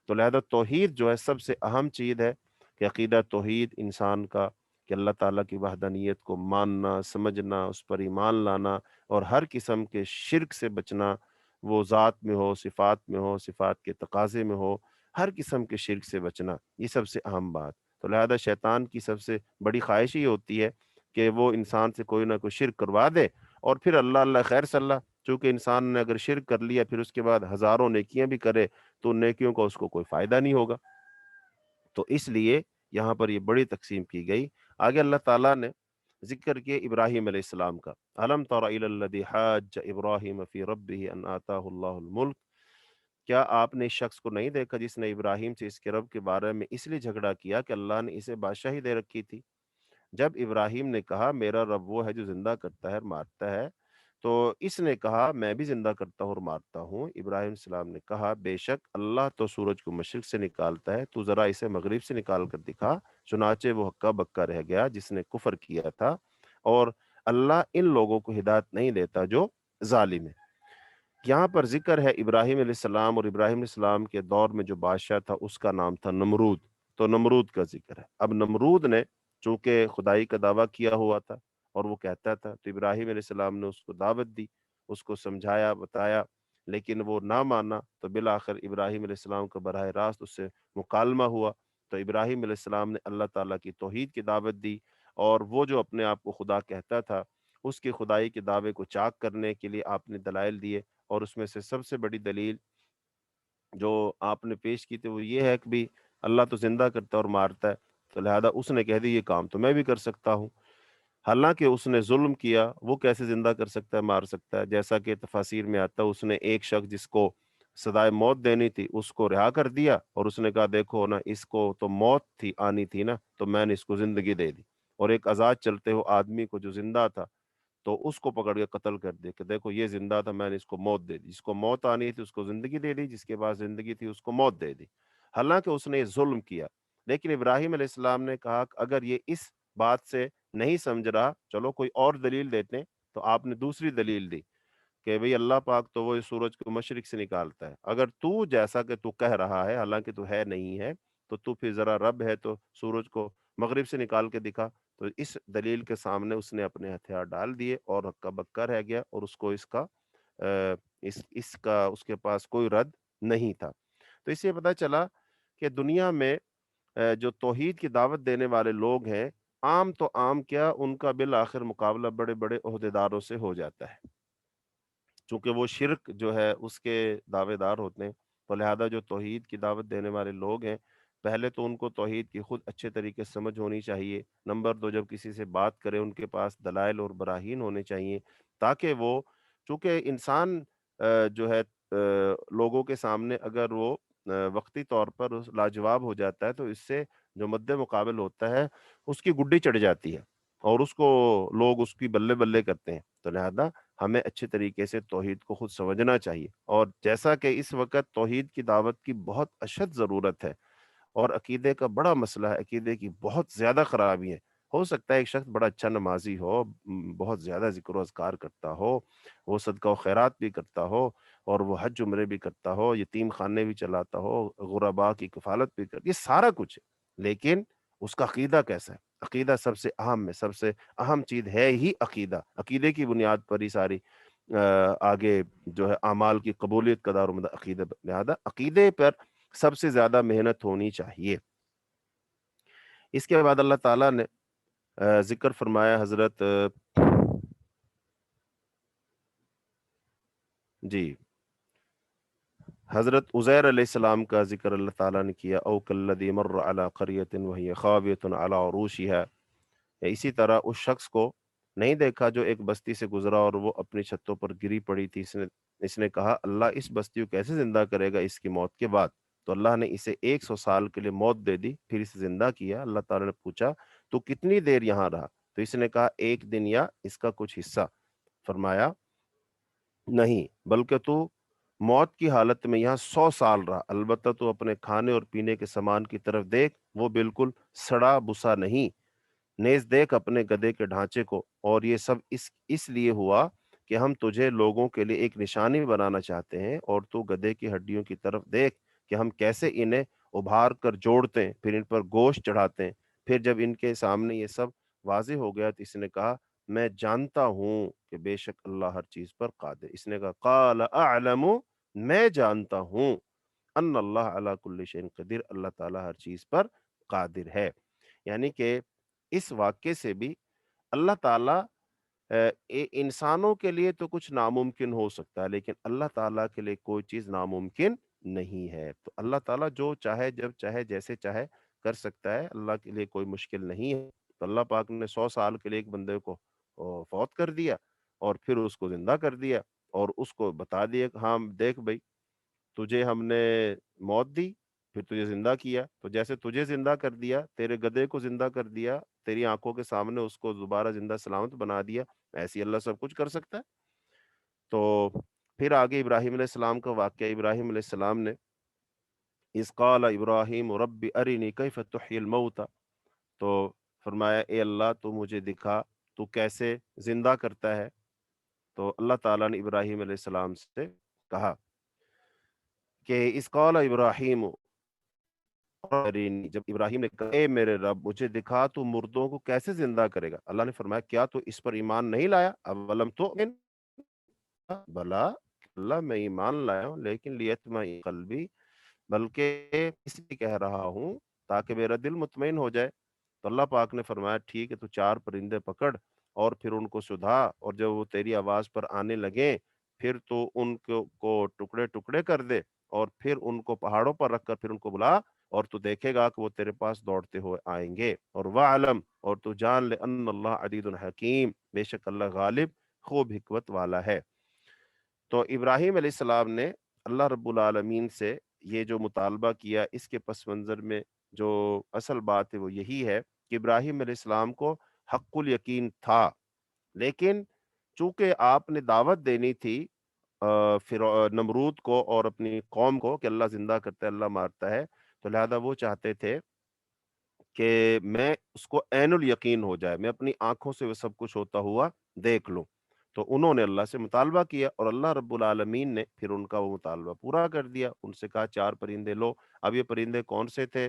تو لہذا توحید جو ہے سب سے اہم چیز ہے کہ عقیدہ توحید انسان کا، کہ اللہ تعالیٰ کی وحدانیت کو ماننا، سمجھنا، اس پر ایمان لانا، اور ہر قسم کے شرک سے بچنا، وہ ذات میں ہو، صفات میں ہو، صفات کے تقاضے میں ہو، ہر قسم کے شرک سے بچنا، یہ سب سے اہم بات. تو لہذا شیطان کی سب سے بڑی خواہش یہ ہوتی ہے کہ وہ انسان سے کوئی نہ کوئی شرک کروا دے، اور پھر اللہ اللہ خیر صلی اللہ، چونکہ انسان نے اگر شرک کر لیا پھر اس کے بعد ہزاروں نیکیاں بھی کرے تو نیکیوں کا اس کو کوئی فائدہ نہیں ہوگا. تو اس لیے یہاں پر یہ بڑی تقسیم کی گئی. آگے اللہ تعالیٰ نے ذکر کیا ابراہیم علیہ السلام کا. الم تر الی الذی حاج ابراہیم فی ربہ ان آتاہ اللہ الملک، کیا آپ نے اس شخص کو نہیں دیکھا جس نے ابراہیم سے اس کے رب کے بارے میں اس لیے جھگڑا کیا کہ اللہ نے اسے بادشاہی دے رکھی تھی؟ جب ابراہیم نے کہا میرا رب وہ ہے جو زندہ کرتا ہے اور مارتا ہے، تو اس نے کہا میں بھی زندہ کرتا ہوں اور مارتا ہوں. ابراہیم علیہ السلام نے کہا بے شک اللہ تو سورج کو مشرق سے نکالتا ہے، تو ذرا اسے مغرب سے نکال کر دکھا. چنانچہ وہ ہکا بکا رہ گیا جس نے کفر کیا تھا، اور اللہ ان لوگوں کو ہدایت نہیں دیتا جو ظالم ہے. یہاں پر ذکر ہے ابراہیم علیہ السلام، اور ابراہیم علیہ السلام کے دور میں جو بادشاہ تھا اس کا نام تھا نمرود. تو نمرود کا ذکر ہے. اب نمرود نے چونکہ خدائی کا دعویٰ کیا ہوا تھا اور وہ کہتا تھا، تو ابراہیم علیہ السلام نے اس کو دعوت دی، اس کو سمجھایا، بتایا، لیکن وہ نہ مانا. تو بالآخر ابراہیم علیہ السلام کا براہ راست اس سے مکالمہ ہوا. تو ابراہیم علیہ السلام نے اللہ تعالیٰ کی توحید کی دعوت دی، اور وہ جو اپنے آپ کو خدا کہتا تھا اس کی خدائی کے دعوے کو چاک کرنے کے لیے آپ نے دلائل دیے. اور اس میں سے سب سے بڑی دلیل جو آپ نے پیش کی تھی وہ یہ ہے کہ بھی اللہ تو زندہ کرتا ہے اور مارتا ہے، تو لہذا اس نے کہہ دی یہ کام تو میں بھی کر سکتا ہوں. حالانکہ اس نے ظلم کیا، وہ کیسے زندہ کر سکتا ہے، مار سکتا ہے؟ جیسا کہ تفاسیر میں آتا ہے اس نے ایک شخص جس کو سزائے موت دینی تھی اس کو رہا کر دیا، اور اس نے کہا دیکھو نا، اس کو تو موت تھی آنی تھی نا، تو میں نے اس کو زندگی دے دی. اور ایک آزاد چلتے ہو آدمی کو جو زندہ تھا تو اس کو پکڑ کے قتل کر دے کہ دیکھو یہ زندہ تھا، میں نے اس کو موت دے دی. جس کو موت آنی تھی اس کو زندگی دے دی، جس کے پاس زندگی تھی اس کو موت دے دی. حالانکہ اس نے یہ ظلم کیا. لیکن ابراہیم علیہ السلام نے کہا کہ اگر یہ اس بات سے نہیں سمجھ رہا، چلو کوئی اور دلیل دیتے ہیں. تو آپ نے دوسری دلیل دی کہ بھئی اللہ پاک تو وہ سورج کو مشرق سے نکالتا ہے. اگر تو جیسا کہ تو کہہ رہا ہے، حالانکہ تو ہے نہیں ہے، تو پھر ذرا رب ہے تو سورج کو مغرب سے نکال کے دکھا. تو اس دلیل کے سامنے اس نے اپنے ہتھیار ڈال دیے اور ہکا بکا رہ گیا، اور اس کو اس کا اس کے پاس کوئی رد نہیں تھا۔ تو اس سے پتہ چلا کہ دنیا میں جو توحید کی دعوت دینے والے لوگ ہیں، عام تو عام کیا، ان کا بالآخر مقابلہ بڑے بڑے عہدیداروں سے ہو جاتا ہے، چونکہ وہ شرک جو ہے اس کے دعوے دار ہوتے ہیں۔ تو لہذا جو توحید کی دعوت دینے والے لوگ ہیں، پہلے تو ان کو توحید کی خود اچھے طریقے سے سمجھ ہونی چاہیے۔ نمبر دو، جب کسی سے بات کرے ان کے پاس دلائل اور براہین ہونے چاہیے، تاکہ وہ، چونکہ انسان جو ہے لوگوں کے سامنے اگر وہ وقتی طور پر لاجواب ہو جاتا ہے، تو اس سے جو مد مقابل ہوتا ہے اس کی گڈی چڑھ جاتی ہے، اور اس کو لوگ اس کی بلے بلے کرتے ہیں۔ تو لہذا ہمیں اچھے طریقے سے توحید کو خود سمجھنا چاہیے، اور جیسا کہ اس وقت توحید کی دعوت کی بہت اشد ضرورت ہے، اور عقیدے کا بڑا مسئلہ ہے، عقیدے کی بہت زیادہ خرابی ہے۔ ہو سکتا ہے ایک شخص بڑا اچھا نمازی ہو، بہت زیادہ ذکر و اذکار کرتا ہو، وہ صدقہ و خیرات بھی کرتا ہو، اور وہ حج عمرے بھی کرتا ہو، یتیم خانے بھی چلاتا ہو، غرباء کی کفالت بھی کرتا، یہ سارا کچھ ہے، لیکن اس کا عقیدہ کیسا ہے؟ عقیدہ سب سے اہم ہے، سب سے اہم چیز ہے ہی عقیدہ۔ عقیدے کی بنیاد پر ہی ساری آگے جو ہے اعمال کی قبولیت کا دار و مدار عقیدہ، لہذا عقیدے پر سب سے زیادہ محنت ہونی چاہیے۔ اس کے بعد اللہ تعالیٰ نے ذکر فرمایا حضرت عزیر علیہ السلام کا ذکر اللہ تعالیٰ نے کیا، او کالذی مر علی قریۃ وہی خاویۃ علی عروشہا، اسی طرح اس شخص کو نہیں دیکھا جو ایک بستی سے گزرا اور وہ اپنی چھتوں پر گری پڑی تھی۔ اس نے کہا اللہ اس بستی کو کیسے زندہ کرے گا اس کی موت کے بعد؟ تو اللہ نے اسے 100 سال کے لیے موت دے دی، پھر اسے زندہ کیا۔ اللہ تعالیٰ نے پوچھا تو کتنی دیر یہاں رہا؟ تو اس نے کہا ایک دن یا اس کا کچھ حصہ۔ فرمایا نہیں، بلکہ تو موت کی حالت میں یہاں 100 سال رہا، البتہ تو اپنے کھانے اور پینے کے سامان کی طرف دیکھ، وہ بالکل سڑا بسا نہیں، نیز دیکھ اپنے گدھے کے ڈھانچے کو، اور یہ سب اس لیے ہوا کہ ہم تجھے لوگوں کے لیے ایک نشانی بنانا چاہتے ہیں، اور تو گدھے کی ہڈیوں کی طرف دیکھ کہ ہم کیسے انہیں ابھار کر جوڑتے ہیں، پھر ان پر گوشت چڑھاتے ہیں۔ پھر جب ان کے سامنے یہ سب واضح ہو گیا تو اس نے کہا میں جانتا ہوں کہ بے شک اللہ ہر چیز پر قادر۔ اس نے کہا قال اعلم، میں جانتا ہوں، ان اللہ علی کل شیء قدیر، اللہ تعالیٰ ہر چیز پر قادر ہے۔ یعنی کہ اس واقعے سے بھی اللہ تعالیٰ انسانوں کے لیے تو کچھ ناممکن ہو سکتا ہے، لیکن اللہ تعالیٰ کے لیے کوئی چیز ناممکن نہیں ہے۔ تو اللہ تعالیٰ جو چاہے، جب چاہے، جیسے چاہے کر سکتا ہے، اللہ کے لیے کوئی مشکل نہیں ہے۔ تو اللہ پاک نے 100 سال کے لیے ایک بندے کو فوت کر دیا، اور پھر اس کو زندہ کر دیا، اور اس کو بتا دیا کہ ہاں دیکھ بھائی، تجھے ہم نے موت دی، پھر تجھے زندہ کیا، تو جیسے تجھے زندہ کر دیا، تیرے گدھے کو زندہ کر دیا، تیری آنکھوں کے سامنے اس کو دوبارہ زندہ سلامت بنا دیا، ایسی اللہ سب کچھ کر سکتا ہے۔ تو پھر آگے ابراہیم علیہ السلام کا واقعہ، ابراہیم علیہ السلام نے اذ قال ابراہیم رب ارنی کیف تحیی الموتى، تو فرمایا اے اللہ تو مجھے دکھا تو کیسے زندہ کرتا ہے۔ تو اللہ تعالیٰ نے ابراہیم علیہ السلام سے کہا کہ اذ قال ابراہیم، جب ابراہیم نے کہا اے میرے رب مجھے دکھا تو مردوں کو کیسے زندہ کرے گا؟ اللہ نے فرمایا کیا تو اس پر ایمان نہیں لایا؟ اولم تؤمن، بلا اللہ میں ایمان لایا ہوں، لیکن لیطمئن قلبی، بلکہ اس لیے کہہ رہا ہوں تاکہ میرا دل مطمئن ہو جائے۔ تو اللہ پاک نے فرمایا ٹھیک ہے، تو 4 پرندے پکڑ اور پھر ان کو سدھا، اور جب وہ تیری آواز پر آنے لگیں پھر تو ان کو ٹکڑے ٹکڑے کر دے، اور پھر ان کو پہاڑوں پر رکھ کر پھر ان کو بلا، اور تو دیکھے گا کہ وہ تیرے پاس دوڑتے ہوئے آئیں گے۔ اور وَعْلَمْ، اور تو جان لے، ان اللہ عزیز حکیم، بے شک اللہ غالب خوب حکمت والا ہے۔ تو ابراہیم علیہ السلام نے اللہ رب العالمین سے یہ جو مطالبہ کیا، اس کے پس منظر میں جو اصل بات ہے وہ یہی ہے کہ ابراہیم علیہ السلام کو حق الیقین تھا، لیکن چونکہ آپ نے دعوت دینی تھی نمرود کو اور اپنی قوم کو کہ اللہ زندہ کرتا ہے، اللہ مارتا ہے، تو لہذا وہ چاہتے تھے کہ میں اس کو عین الیقین ہو جائے، میں اپنی آنکھوں سے وہ سب کچھ ہوتا ہوا دیکھ لوں۔ تو انہوں نے اللہ سے مطالبہ کیا، اور اللہ رب العالمین نے پھر ان کا وہ مطالبہ پورا کر دیا۔ ان سے کہا 4 پرندے لو۔ اب یہ پرندے کون سے تھے؟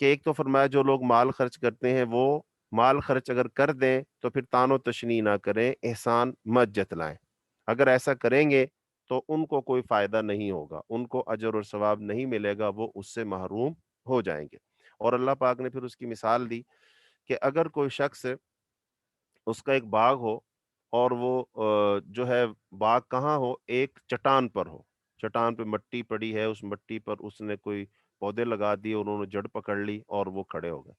کہ ایک تو فرمایا جو لوگ مال خرچ کرتے ہیں وہ مال خرچ اگر کر دیں تو پھر تان و تشنیع نہ کریں، احسان مت جتلائیں. اگر ایسا کریں گے تو ان کو کوئی فائدہ نہیں ہوگا، ان کو اجر اور ثواب نہیں ملے گا، وہ اس سے محروم ہو جائیں گے. اور اللہ پاک نے پھر اس کی مثال دی کہ اگر کوئی شخص، اس کا ایک باغ ہو اور وہ جو ہے باغ کہاں ہو، ایک چٹان پر ہو، چٹان پہ مٹی پڑی ہے، اس مٹی پر اس نے کوئی پودے لگا دیے، انہوں نے جڑ پکڑ لی اور وہ کھڑے ہو گئے.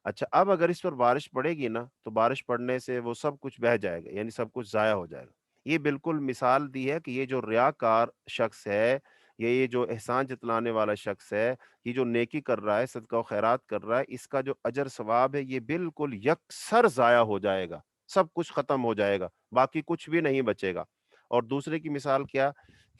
اچھا، اب اگر اس پر بارش پڑے گی نا تو بارش پڑنے سے وہ سب کچھ بہہ جائے گا، یعنی سب کچھ ضائع ہو جائے گا. یہ بالکل مثال دی ہے کہ یہ جو ریاکار شخص ہے، یہ جو احسان جتلانے والا شخص ہے، یہ جو نیکی کر رہا ہے، صدقہ و خیرات کر رہا ہے، اس کا جو اجر ثواب ہے یہ بالکل یکسر ضائع ہو جائے گا، سب کچھ ختم ہو جائے گا، باقی کچھ بھی نہیں بچے گا. اور دوسرے کی مثال کیا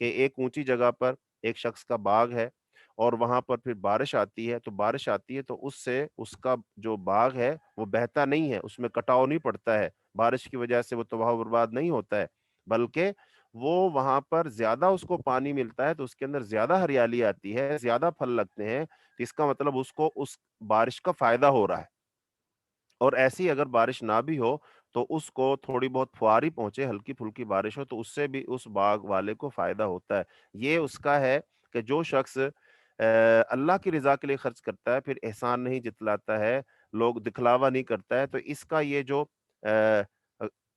کہ ایک اونچی جگہ پر ایک شخص کا باغ ہے اور وہاں پر پھر بارش آتی ہے، تو بارش آتی ہے تو اس سے اس کا جو باغ ہے وہ بہتا نہیں ہے، اس میں کٹاؤ نہیں پڑتا ہے، بارش کی وجہ سے وہ تباہ و برباد نہیں ہوتا ہے، بلکہ وہ وہاں پر زیادہ اس کو پانی ملتا ہے تو اس کے اندر زیادہ ہریالی آتی ہے، زیادہ پھل لگتے ہیں، تو اس کا مطلب اس کو اس بارش کا فائدہ ہو رہا ہے. اور ایسی اگر بارش نہ بھی ہو تو اس کو تھوڑی بہت فواری پہنچے، ہلکی پھلکی بارش ہو تو اس سے بھی اس باغ والے کو فائدہ ہوتا ہے. یہ اس کا ہے کہ جو شخص اللہ کی رضا کے لیے خرچ کرتا ہے، پھر احسان نہیں جتلاتا ہے، لوگ دکھلاوا نہیں کرتا ہے، تو اس کا یہ جو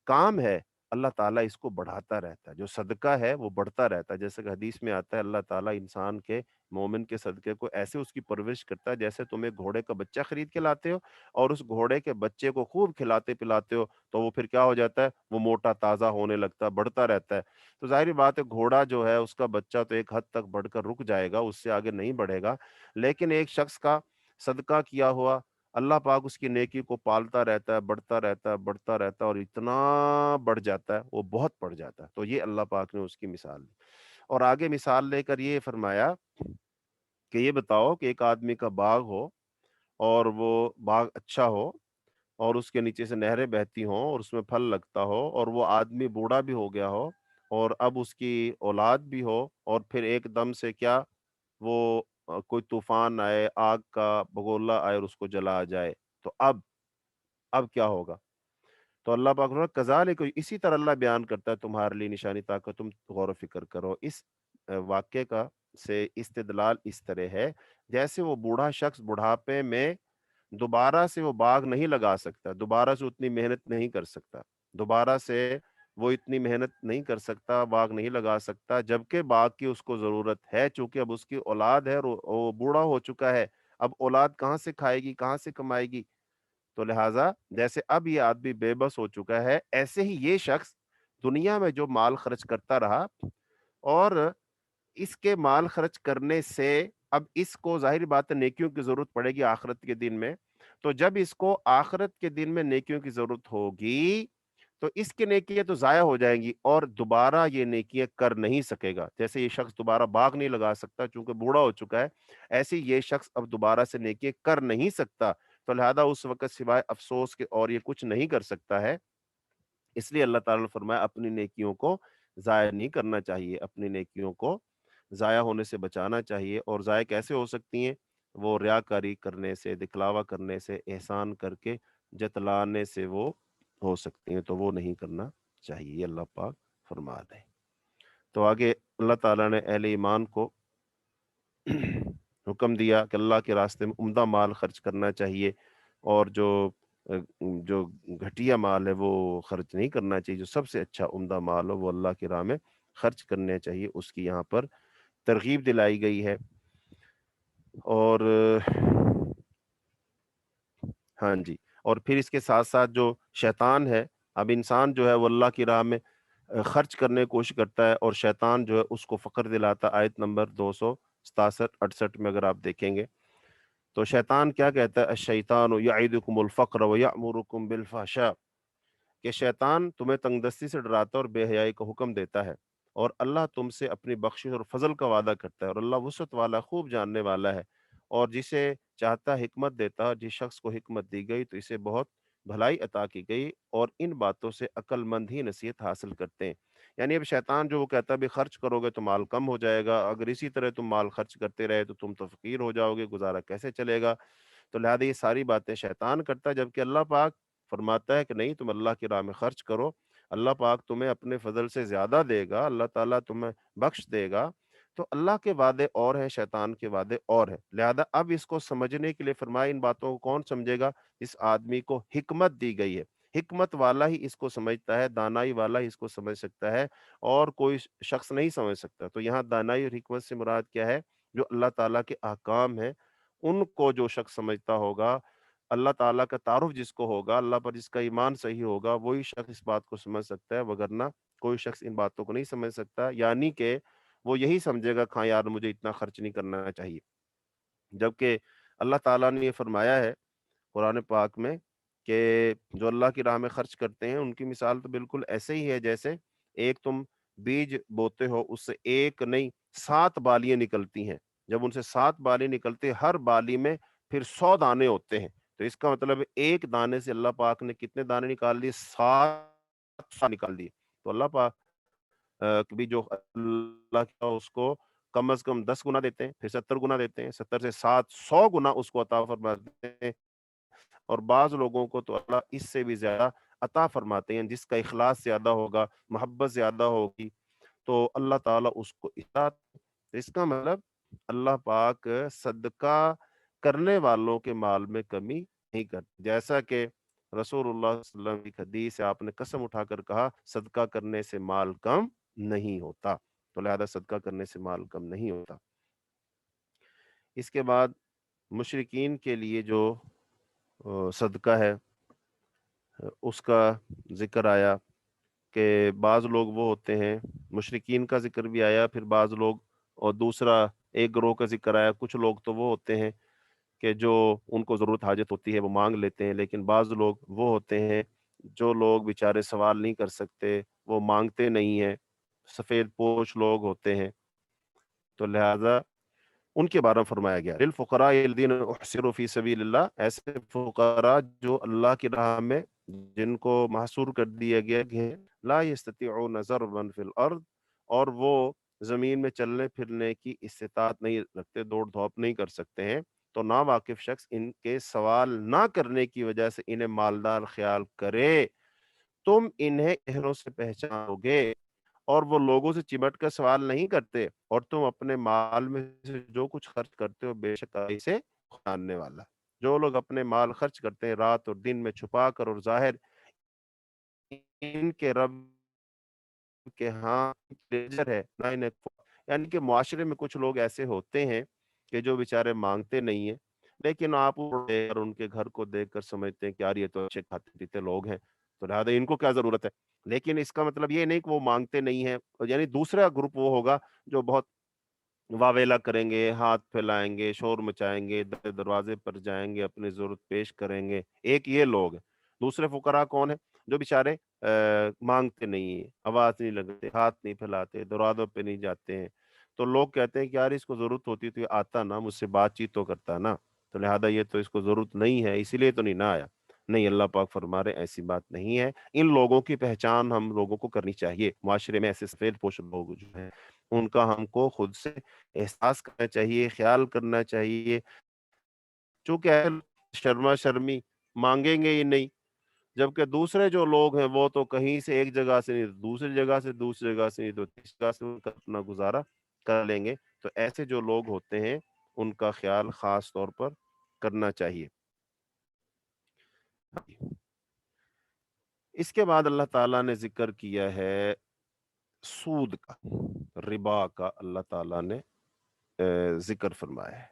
کام ہے اللہ تعالیٰ اس کو بڑھاتا رہتا ہے. جو صدقہ ہے وہ بڑھتا رہتا ہے، جیسے کہ حدیث میں آتا ہے اللہ تعالیٰ انسان کے، مومن کے صدقے کو ایسے اس کی پرورش کرتا ہے جیسے تم ایک گھوڑے کا بچہ خرید کے لاتے ہو اور اس گھوڑے کے بچے کو خوب کھلاتے پلاتے ہو تو وہ پھر کیا ہو جاتا ہے، وہ موٹا تازہ ہونے لگتا ہے، بڑھتا رہتا ہے. تو ظاہری بات ہے گھوڑا جو ہے اس کا بچہ تو ایک حد تک بڑھ کر رک جائے گا، اس سے آگے نہیں بڑھے گا. لیکن ایک شخص کا صدقہ کیا ہوا، اللہ پاک اس کی نیکی کو پالتا رہتا ہے، بڑھتا رہتا ہے، بڑھتا رہتا ہے اور اتنا بڑھ جاتا ہے، وہ بہت بڑھ جاتا ہے. تو یہ اللہ پاک نے اس کی مثال دی اور آگے مثال لے کر یہ فرمایا کہ یہ بتاؤ کہ ایک آدمی کا باغ ہو اور وہ باغ اچھا ہو اور اس کے نیچے سے نہریں بہتی ہوں اور اس میں پھل لگتا ہو اور وہ آدمی بوڑھا بھی ہو گیا ہو اور اب اس کی اولاد بھی ہو اور پھر ایک دم سے کیا وہ کوئی طوفان آئے، آگ کا بگولا آئے اور اس کو جلا جائے، تو اب کیا ہوگا؟ تو اللہ پاک فرماتا ہے کذالک، اسی طرح اللہ بیان کرتا ہے تمہارے لیے نشانی تاکہ تم غور و فکر کرو. اس واقعے کا سے استدلال اس طرح ہے جیسے وہ بوڑھا شخص بڑھاپے میں دوبارہ سے وہ باغ نہیں لگا سکتا، دوبارہ سے اتنی محنت نہیں کر سکتا، دوبارہ سے وہ اتنی محنت نہیں کر سکتا، باغ نہیں لگا سکتا، جبکہ باغ کی اس کو ضرورت ہے چونکہ اب اس کی اولاد ہے اور وہ بوڑھا ہو چکا ہے. اب اولاد کہاں سے کھائے گی، کہاں سے کمائے گی؟ تو لہٰذا جیسے اب یہ آدمی بے بس ہو چکا ہے، ایسے ہی یہ شخص دنیا میں جو مال خرچ کرتا رہا اور اس کے مال خرچ کرنے سے اب اس کو ظاہری بات ہے نیکیوں کی ضرورت پڑے گی آخرت کے دن میں. تو جب اس کو آخرت کے دن میں نیکیوں کی ضرورت ہوگی تو اس کی نیکیاں تو ضائع ہو جائیں گی اور دوبارہ یہ نیکیاں کر نہیں سکے گا. جیسے یہ شخص دوبارہ باغ نہیں لگا سکتا چونکہ بوڑھا ہو چکا ہے، ایسے ہی یہ شخص اب دوبارہ سے نیکیاں کر نہیں سکتا، تو لہذا اس وقت سوائے افسوس کے اور یہ کچھ نہیں کر سکتا ہے. اس لیے اللہ تعالیٰ نے فرمایا اپنی نیکیوں کو ضائع نہیں کرنا چاہیے، اپنی نیکیوں کو ضائع ہونے سے بچانا چاہیے. اور ضائع کیسے ہو سکتی ہیں؟ وہ ریاکاری کرنے سے، دکھلاوا کرنے سے، احسان کر کے جتلانے سے وہ ہو سکتی ہیں، تو وہ نہیں کرنا چاہیے. یہ اللہ پاک فرما رہے ہیں. تو آگے اللہ تعالیٰ نے اہل ایمان کو حکم دیا کہ اللہ کے راستے میں عمدہ مال خرچ کرنا چاہیے اور جو گھٹیا مال ہے وہ خرچ نہیں کرنا چاہیے. جو سب سے اچھا عمدہ مال ہو وہ اللہ کی راہ میں خرچ کرنے چاہیے، اس کی یہاں پر ترغیب دلائی گئی ہے. اور ہاں جی، اور پھر اس کے ساتھ ساتھ جو شیطان ہے، اب انسان جو ہے وہ اللہ کی راہ میں خرچ کرنے کی کوشش کرتا ہے اور شیطان جو ہے اس کو فقر دلاتا. آیت نمبر 267-68 میں اگر آپ دیکھیں گے تو شیطان کیا کہتا ہے، الشیطان یعدکم الفقر ویأمرکم بالفحشاء، کہ شیطان تمہیں تنگ دستی سے ڈراتا ہے اور بے حیائی کا حکم دیتا ہے اور اللہ تم سے اپنی بخشش اور فضل کا وعدہ کرتا ہے اور اللہ وسعت والا، خوب جاننے والا ہے اور جسے چاہتا حکمت دیتا ہے. اور جس شخص کو حکمت دی گئی تو اسے بہت بھلائی عطا کی گئی اور ان باتوں سے عقل مند ہی نصیحت حاصل کرتے ہیں. یعنی اب شیطان جو وہ کہتا ہے بھی خرچ کرو گے تو مال کم ہو جائے گا، اگر اسی طرح تم مال خرچ کرتے رہے تو تم تو فقیر ہو جاؤ گے، گزارا کیسے چلے گا؟ تو لہذا یہ ساری باتیں شیطان کرتا ہے، جبکہ اللہ پاک فرماتا ہے کہ نہیں، تم اللہ کی راہ میں خرچ کرو، اللہ پاک تمہیں اپنے فضل سے زیادہ دے گا، اللہ تعالیٰ تمہیں بخش دے گا۔ تو اللہ کے وعدے اور ہیں، شیطان کے وعدے اور ہیں۔ لہذا اب اس کو سمجھنے کے لیے فرمایا ان باتوں کو کون سمجھے گا؟ اس آدمی کو حکمت دی گئی ہے، حکمت والا ہی اس کو سمجھتا ہے، دانائی والا ہی اس کو سمجھ سکتا ہے، اور کوئی شخص نہیں سمجھ سکتا۔ تو یہاں دانائی اور حکمت سے مراد کیا ہے؟ جو اللہ تعالیٰ کے احکام ہیں ان کو جو شخص سمجھتا ہوگا، اللہ تعالیٰ کا تعارف جس کو ہوگا، اللہ پر جس کا ایمان صحیح ہوگا، وہی شخص اس بات کو سمجھ سکتا ہے، وگرنہ کوئی شخص ان باتوں کو نہیں سمجھ سکتا۔ یعنی کہ وہ یہی سمجھے گا ہاں یار مجھے اتنا خرچ نہیں کرنا چاہیے، جبکہ اللہ تعالیٰ نے یہ فرمایا ہے قرآن پاک میں کہ جو اللہ کی راہ میں خرچ کرتے ہیں ان کی مثال تو بالکل ایسے ہی ہے جیسے ایک تم بیج بوتے ہو، اس سے ایک نہیں 7 بالیاں نکلتی ہیں، جب ان سے 7 بالی نکلتے ہر بالی میں پھر 100 دانے ہوتے ہیں، تو اس کا مطلب ایک دانے سے اللہ پاک نے کتنے دانے نکال دیے؟ 7 نکال دیے۔ تو اللہ پاک بھی جو اللہ کا اس کو کم از کم 10 گنا دیتے ہیں، پھر 70 گنا دیتے ہیں، 70 سے 7 100 گنا اس کو عطا فرماتے ہیں، اور بعض لوگوں کو تو اللہ اس سے بھی زیادہ عطا فرماتے ہیں، جس کا اخلاص زیادہ ہوگا، محبت زیادہ ہوگی تو اللہ تعالیٰ اس کو اس کا مطلب اللہ پاک صدقہ کرنے والوں کے مال میں کمی نہیں کرتے، جیسا کہ رسول اللہ صلی اللہ علیہ وسلم کی حدیث ہے، آپ نے قسم اٹھا کر کہا صدقہ کرنے سے مال کم نہیں ہوتا، تو لہذا صدقہ کرنے سے مال کم نہیں ہوتا۔ اس کے بعد مشرکین کے لیے جو صدقہ ہے اس کا ذکر آیا کہ بعض لوگ وہ ہوتے ہیں، مشرکین کا ذکر بھی آیا، پھر بعض لوگ، اور دوسرا ایک گروہ کا ذکر آیا، کچھ لوگ تو وہ ہوتے ہیں کہ جو ان کو ضرورت حاجت ہوتی ہے وہ مانگ لیتے ہیں، لیکن بعض لوگ وہ ہوتے ہیں جو لوگ بیچارے سوال نہیں کر سکتے، وہ مانگتے نہیں ہیں، سفید پوش لوگ ہوتے ہیں، تو لہذا ان کے بارے میں فرمایا گیا للفقراء الذین احصروا فی سبیل اللہ، ایسے فقراء جو اللہ کی راہ میں جن کو محصور کر دیا گیا کہ لا یستطیعون ضربا فی الارض، اور وہ زمین میں چلنے پھرنے کی استطاعت نہیں رکھتے، دوڑ دھوپ نہیں کر سکتے ہیں، تو ناواقف شخص ان کے سوال نہ کرنے کی وجہ سے انہیں مالدار خیال کرے، تم انہیں چہروں سے پہچانو گے، اور وہ لوگوں سے چمٹ کر سوال نہیں کرتے، اور تم اپنے مال میں سے جو کچھ خرچ کرتے ہو بے شک اللہ سے جاننے والا۔ جو لوگ اپنے مال خرچ کرتے ہیں رات اور دن میں چھپا کر اور ظاہر، ان کے رب کے ہاں لیجر ہے نہ انہیں یعنی کہ معاشرے میں کچھ لوگ ایسے ہوتے ہیں کہ جو بیچارے مانگتے نہیں ہیں، لیکن آپ ان کے گھر کو دیکھ کر سمجھتے ہیں کہ یار یہ تو اچھے کھاتے پیتے لوگ ہیں، تو لہٰذا ان کو کیا ضرورت ہے، لیکن اس کا مطلب یہ نہیں کہ وہ مانگتے نہیں ہیں، یعنی دوسرا گروپ وہ ہوگا جو بہت واویلا کریں گے، ہاتھ پھیلائیں گے، شور مچائیں گے، دروازے پر جائیں گے، اپنی ضرورت پیش کریں گے، ایک یہ لوگ ہیں۔ دوسرے فقراء کون ہیں؟ جو بیچارے مانگتے نہیں ہیں، آواز نہیں لگتے، ہاتھ نہیں پھیلاتے، دروازوں پہ نہیں جاتے ہیں، تو لوگ کہتے ہیں کہ یار اس کو ضرورت ہوتی تو یہ آتا نا، مجھ سے بات چیت تو کرتا نا، تو لہذا یہ تو اس کو ضرورت نہیں ہے اسی لیے تو نہیں نہ آیا۔ نہیں، اللہ پاک فرما رہے ایسی بات نہیں ہے، ان لوگوں کی پہچان ہم لوگوں کو کرنی چاہیے، معاشرے میں ایسے سفید پوش لوگ جو ہیں ان کا ہم کو خود سے احساس کرنا چاہیے، خیال کرنا چاہیے، چونکہ شرما شرمی مانگیں گے ہی نہیں، جبکہ دوسرے جو لوگ ہیں وہ تو کہیں سے ایک جگہ سے نہیں، دوسری جگہ سے، دوسری جگہ سے نہیں تو تیسری جگہ سے ان کا اپنا گزارا کر لیں گے، تو ایسے جو لوگ ہوتے ہیں ان کا خیال خاص طور پر کرنا چاہیے۔ اس کے بعد اللہ تعالیٰ نے ذکر کیا ہے سود کا، ربا کا اللہ تعالیٰ نے ذکر فرمایا ہے۔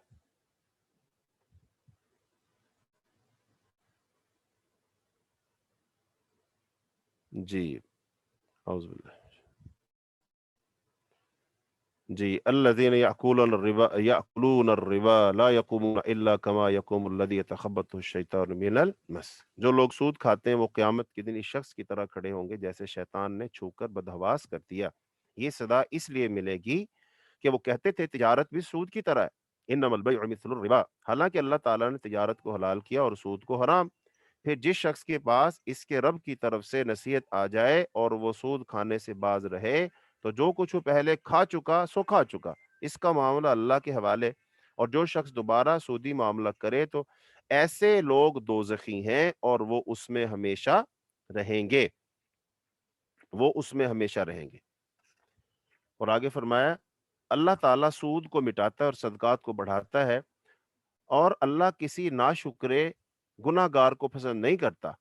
جی اعوذ باللہ جی الذین یأکلون الربا لا یقومون الا کما یقوم الذی یتخبطہ الشیطان من المس، جو لوگ سود کھاتے ہیں وہ قیامت کے دن اس شخص کی طرح کھڑے ہوں گے جیسے شیطان نے چھو کر بدحواس کر دیا۔ یہ صدا اس لیے ملے گی کہ وہ کہتے تھے تجارت بھی سود کی طرح ہے، انما البیع مثل الربا، حالانکہ اللہ تعالیٰ نے تجارت کو حلال کیا اور سود کو حرام۔ پھر جس شخص کے پاس اس کے رب کی طرف سے نصیحت آ جائے اور وہ سود کھانے سے باز رہے تو جو کچھ وہ پہلے کھا چکا سو کھا چکا، اس کا معاملہ اللہ کے حوالے، اور جو شخص دوبارہ سودی معاملہ کرے تو ایسے لوگ دوزخی ہیں اور وہ اس میں ہمیشہ رہیں گے، وہ اس میں ہمیشہ رہیں گے۔ اور آگے فرمایا اللہ تعالیٰ سود کو مٹاتا ہے اور صدقات کو بڑھاتا ہے، اور اللہ کسی ناشکرے گناہ گار کو پسند نہیں کرتا۔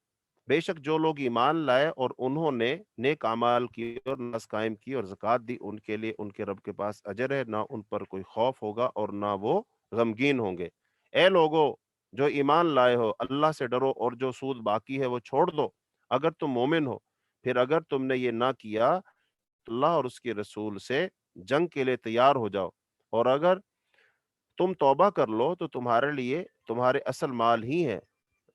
بے شک جو لوگ ایمان لائے اور انہوں نے نیک اعمال کیے اور نماز قائم کی اور زکوٰۃ دی، ان کے لیے ان کے رب کے پاس اجر ہے، نہ ان پر کوئی خوف ہوگا اور نہ وہ غمگین ہوں گے۔ اے لوگو جو ایمان لائے ہو، اللہ سے ڈرو اور جو سود باقی ہے وہ چھوڑ دو اگر تم مومن ہو۔ پھر اگر تم نے یہ نہ کیا تو اللہ اور اس کے رسول سے جنگ کے لیے تیار ہو جاؤ، اور اگر تم توبہ کر لو تو تمہارے لیے تمہارے اصل مال ہی ہے،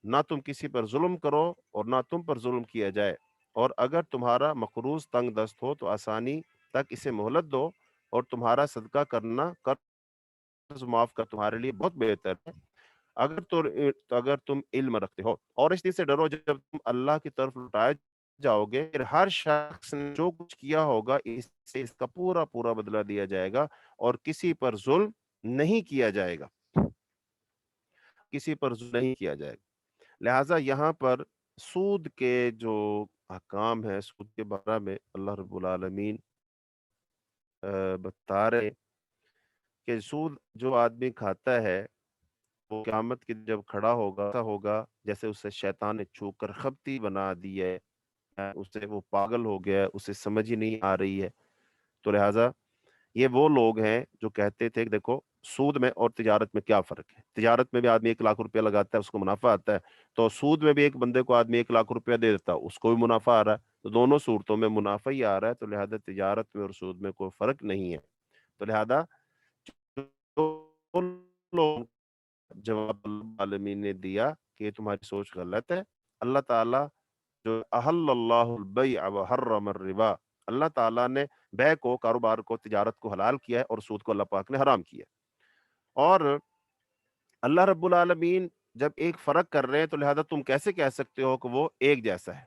نہ تم کسی پر ظلم کرو اور نہ تم پر ظلم کیا جائے، اور اگر تمہارا مقروض تنگ دست ہو تو آسانی تک اسے مہلت دو، اور تمہارا صدقہ کرنا قرض معاف کر تمہارے لیے بہت بہتر ہے اگر تم علم رکھتے ہو۔ اور اس دن سے ڈرو جب تم اللہ کی طرف لوٹائے جاؤ گے، پھر ہر شخص نے جو کچھ کیا ہوگا اس سے اس کا پورا پورا بدلہ دیا جائے گا، اور کسی پر ظلم نہیں کیا جائے گا، کسی پر ظلم نہیں کیا جائے گا۔ لہٰذا یہاں پر سود کے جو احکام ہے، سود کے بارے میں اللہ رب العالمین بتا رہے کہ سود جو آدمی کھاتا ہے وہ قیامت کے جب کھڑا ہوگا ایسا ہوگا جیسے اسے شیطان نے چھو کر خبتی بنا دی ہے، اسے وہ پاگل ہو گیا ہے، اسے سمجھ ہی نہیں آ رہی ہے۔ تو لہٰذا یہ وہ لوگ ہیں جو کہتے تھے کہ دیکھو سود میں اور تجارت میں کیا فرق ہے، تجارت میں بھی آدمی 1 لاکھ روپیہ لگاتا ہے، اس کو منافع آتا ہے، تو سود میں بھی ایک بندے کو آدمی 1 لاکھ روپیہ دے دیتا ہے، اس کو بھی منافع آ رہا ہے، تو دونوں صورتوں میں منافع ہی آ رہا ہے، تو لہذا تجارت میں اور سود میں کوئی فرق نہیں ہے۔ تو لہذا جو لوگ جواب اللہ عالمین نے دیا کہ یہ تمہاری سوچ غلط ہے، اللہ تعالیٰ جو احل اللہ البیع وحرم الربا، اللہ تعالیٰ نے بیع کو، کاروبار کو، تجارت کو حلال کیا ہے اور سود کو اللہ پاک نے حرام کیا ہے۔ اور اللہ رب العالمین جب ایک فرق کر رہے ہیں تو لہذا تم کیسے کہہ سکتے ہو کہ وہ ایک جیسا ہے؟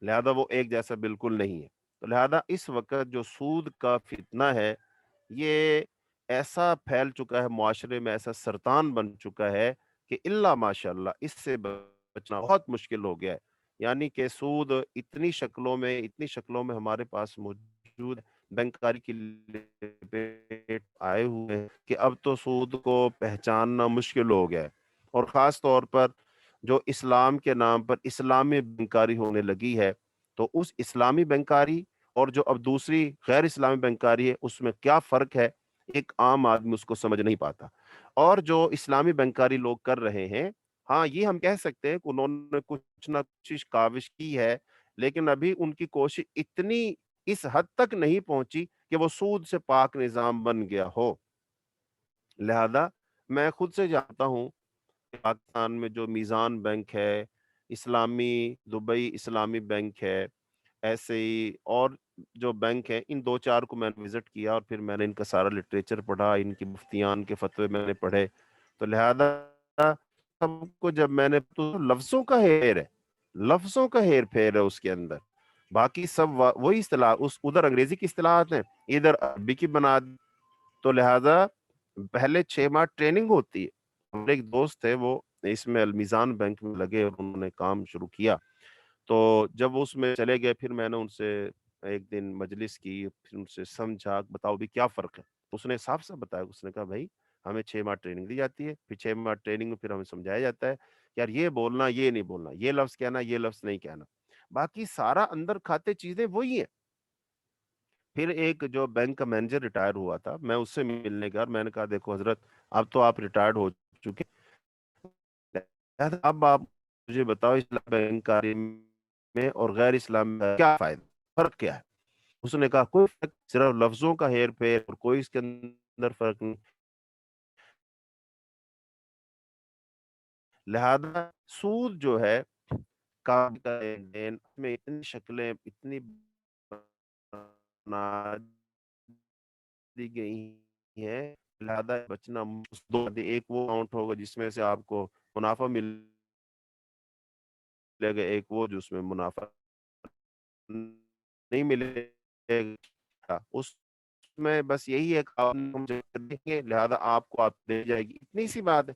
لہذا وہ ایک جیسا بالکل نہیں ہے۔ تو لہذا اس وقت جو سود کا فتنہ ہے یہ ایسا پھیل چکا ہے معاشرے میں، ایسا سرطان بن چکا ہے کہ الا ماشاء اللہ اس سے بچنا بہت مشکل ہو گیا ہے۔ یعنی کہ سود اتنی شکلوں میں ہمارے پاس موجود ہے، بینکاری کی لپیٹ آئے ہوئے ہیں کہ اب تو سود کو پہچاننا مشکل ہو گیا ہے، اور خاص طور پر جو اسلام کے نام پر اسلامی بینکاری ہونے لگی ہے، تو اس اسلامی بینکاری اور جو اب دوسری غیر اسلامی بینکاری ہے اس میں کیا فرق ہے، ایک عام آدمی اس کو سمجھ نہیں پاتا۔ اور جو اسلامی بینکاری لوگ کر رہے ہیں، ہاں یہ ہم کہہ سکتے ہیں کہ انہوں نے کچھ نہ کچھ کاوش کی ہے، لیکن ابھی ان کی کوشش اتنی اس حد تک نہیں پہنچی کہ وہ سود سے پاک نظام بن گیا ہو۔ لہذا میں خود سے جانتا ہوں کہ پاکستان میں جو میزان بینک ہے، اسلامی دبئی اسلامی بینک ہے، ایسے ہی اور جو بینک ہیں، ان 2 4 کو میں نے وزٹ کیا اور پھر میں نے ان کا سارا لٹریچر پڑھا، ان کی مفتیان کے فتوے میں نے پڑھے، تو لہذا سب کو جب میں نے تو لفظوں کا ہیر ہے، لفظوں کا ہیر پھیر ہے اس کے اندر، باقی سب وہی اصطلاح، اس ادھر انگریزی کی اصطلاحات ہیں، ادھر عربی کی بنا دی۔ تو لہذا پہلے 6 ماہ ٹریننگ ہوتی ہے۔ ہمارے ایک دوست ہے وہ اس میں المیزان بینک میں لگے اور انہوں نے کام شروع کیا، تو جب اس میں چلے گئے پھر میں نے ان سے ایک دن مجلس کی، پھر ان سے سمجھا بتاؤ بھی کیا فرق ہے، اس نے صاف صاف بتایا، اس نے کہا بھائی ہمیں 6 ماہ ٹریننگ دی جاتی ہے، پھر 6 ماہ ٹریننگ میں پھر ہمیں سمجھایا جاتا ہے کہ یار یہ بولنا، یہ نہیں بولنا، یہ لفظ کہنا، یہ لفظ نہیں کہنا، باقی سارا اندر کھاتے چیزیں وہی ہیں۔ پھر ایک جو بینک کا مینیجر ریٹائر ہوا تھا، میں اس سے ملنے گیا اور میں نے کہا دیکھو حضرت اب تو آپ ریٹائرڈ ہو چکے، اب آپ مجھے بتاؤ اسلام بینکاری میں اور غیر اسلام میں کیا فائدہ، فرق کیا ہے؟ اس نے کہا کوئی فرق، صرف لفظوں کا ہیر پھیر اور کوئی اس کے اندر فرق نہیں۔ لہذا سود جو ہے کام کا لین دین میں اتنی شکلیں اتنی بنا دی گئی ہیں، لہذا بچنا ایک وہ اکاؤنٹ ہوگا جس میں سے آپ کو منافع ملے گا، ایک وہ جو اس میں منافع نہیں ملے گا، اس میں بس یہی ہے کہ آپ مجھے دیں گے، لہذا آپ کو آپ دے جائے گی، اتنی سی بات ہے.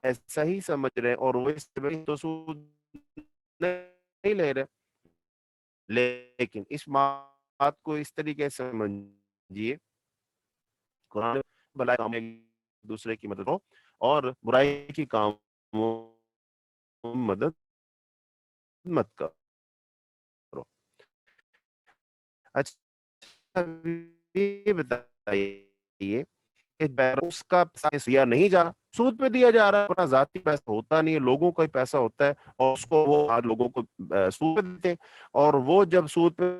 ایسا ہی سمجھ رہے ہیں، اور وہ اس سے تو سود نہیں لے رہے. لیکن اس بات کو اس طریقے سے سمجھیے، قرآن بھلائی کام میں ایک دوسرے کی مدد ہو، اور برائی کی کام مدد مت کرو. اچھا یہ بتائیے کہ بیروس کا پیسہ دیا نہیں جا رہا، سود پہ دیا جا رہا ہے، اپنا ذاتی پیسہ ہوتا نہیں ہے، لوگوں کا ہی پیسہ ہوتا ہے، اور اس کو وہ آج لوگوں کو سود پہ دیتے ہیں، اور وہ جب سود پہ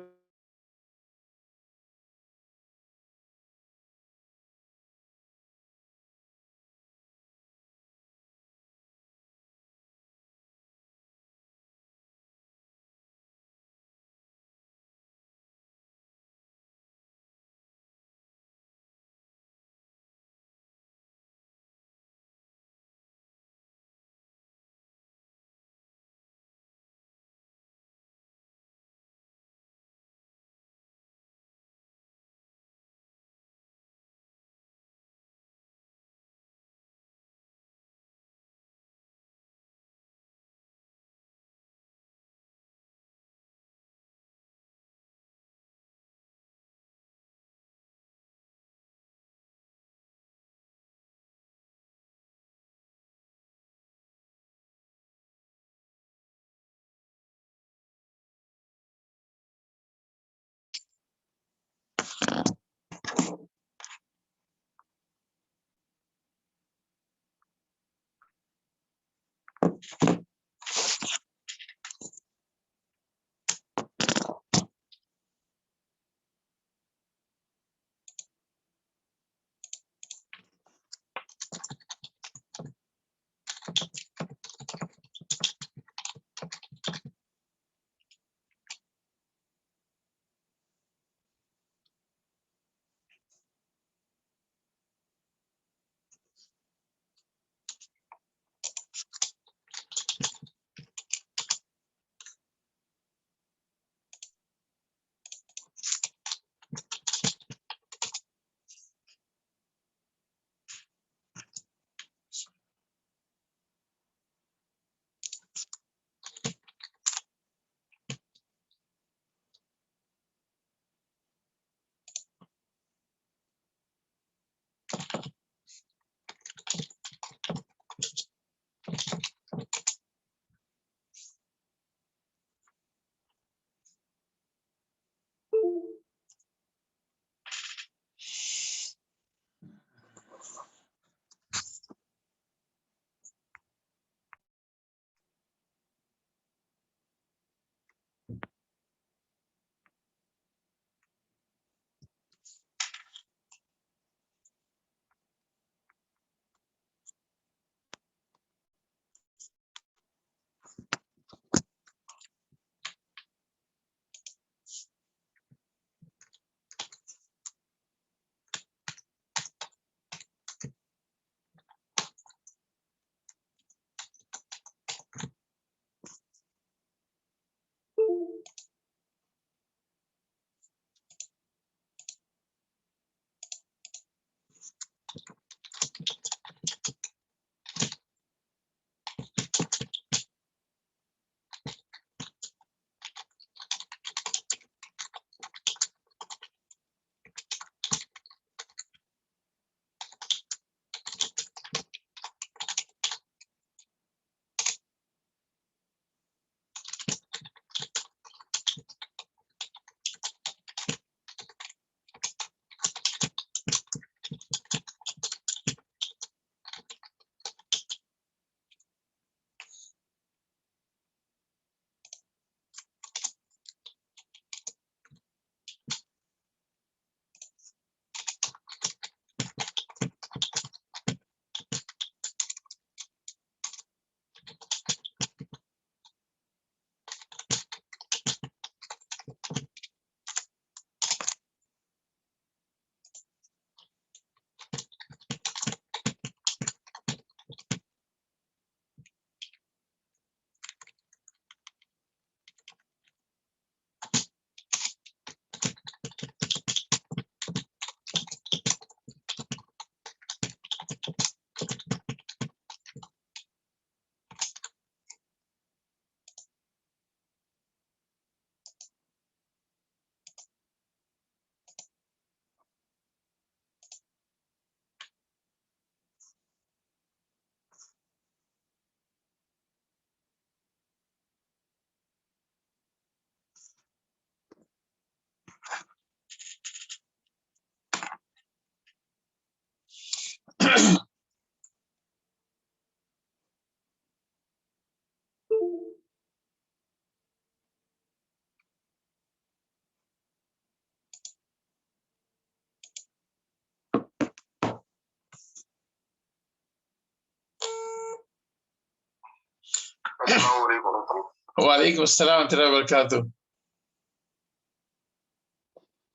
السلام علیکم ورحمۃ اللہ۔ وعلیکم السلام ورحمۃ اللہ وبرکاتہ۔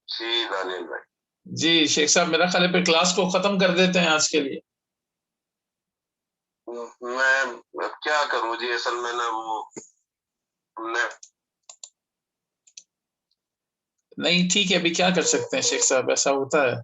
جی دانیل بھائی، جی شیخ صاحب، میرا خیال ہے پھر کلاس کو ختم کر دیتے ہیں آج کے لیے۔ میں کیا کروں جی، اصل میں نا وہ نہیں ٹھیک ہے، ابھی کیا کر سکتے ہیں شیخ صاحب، ایسا ہوتا ہے۔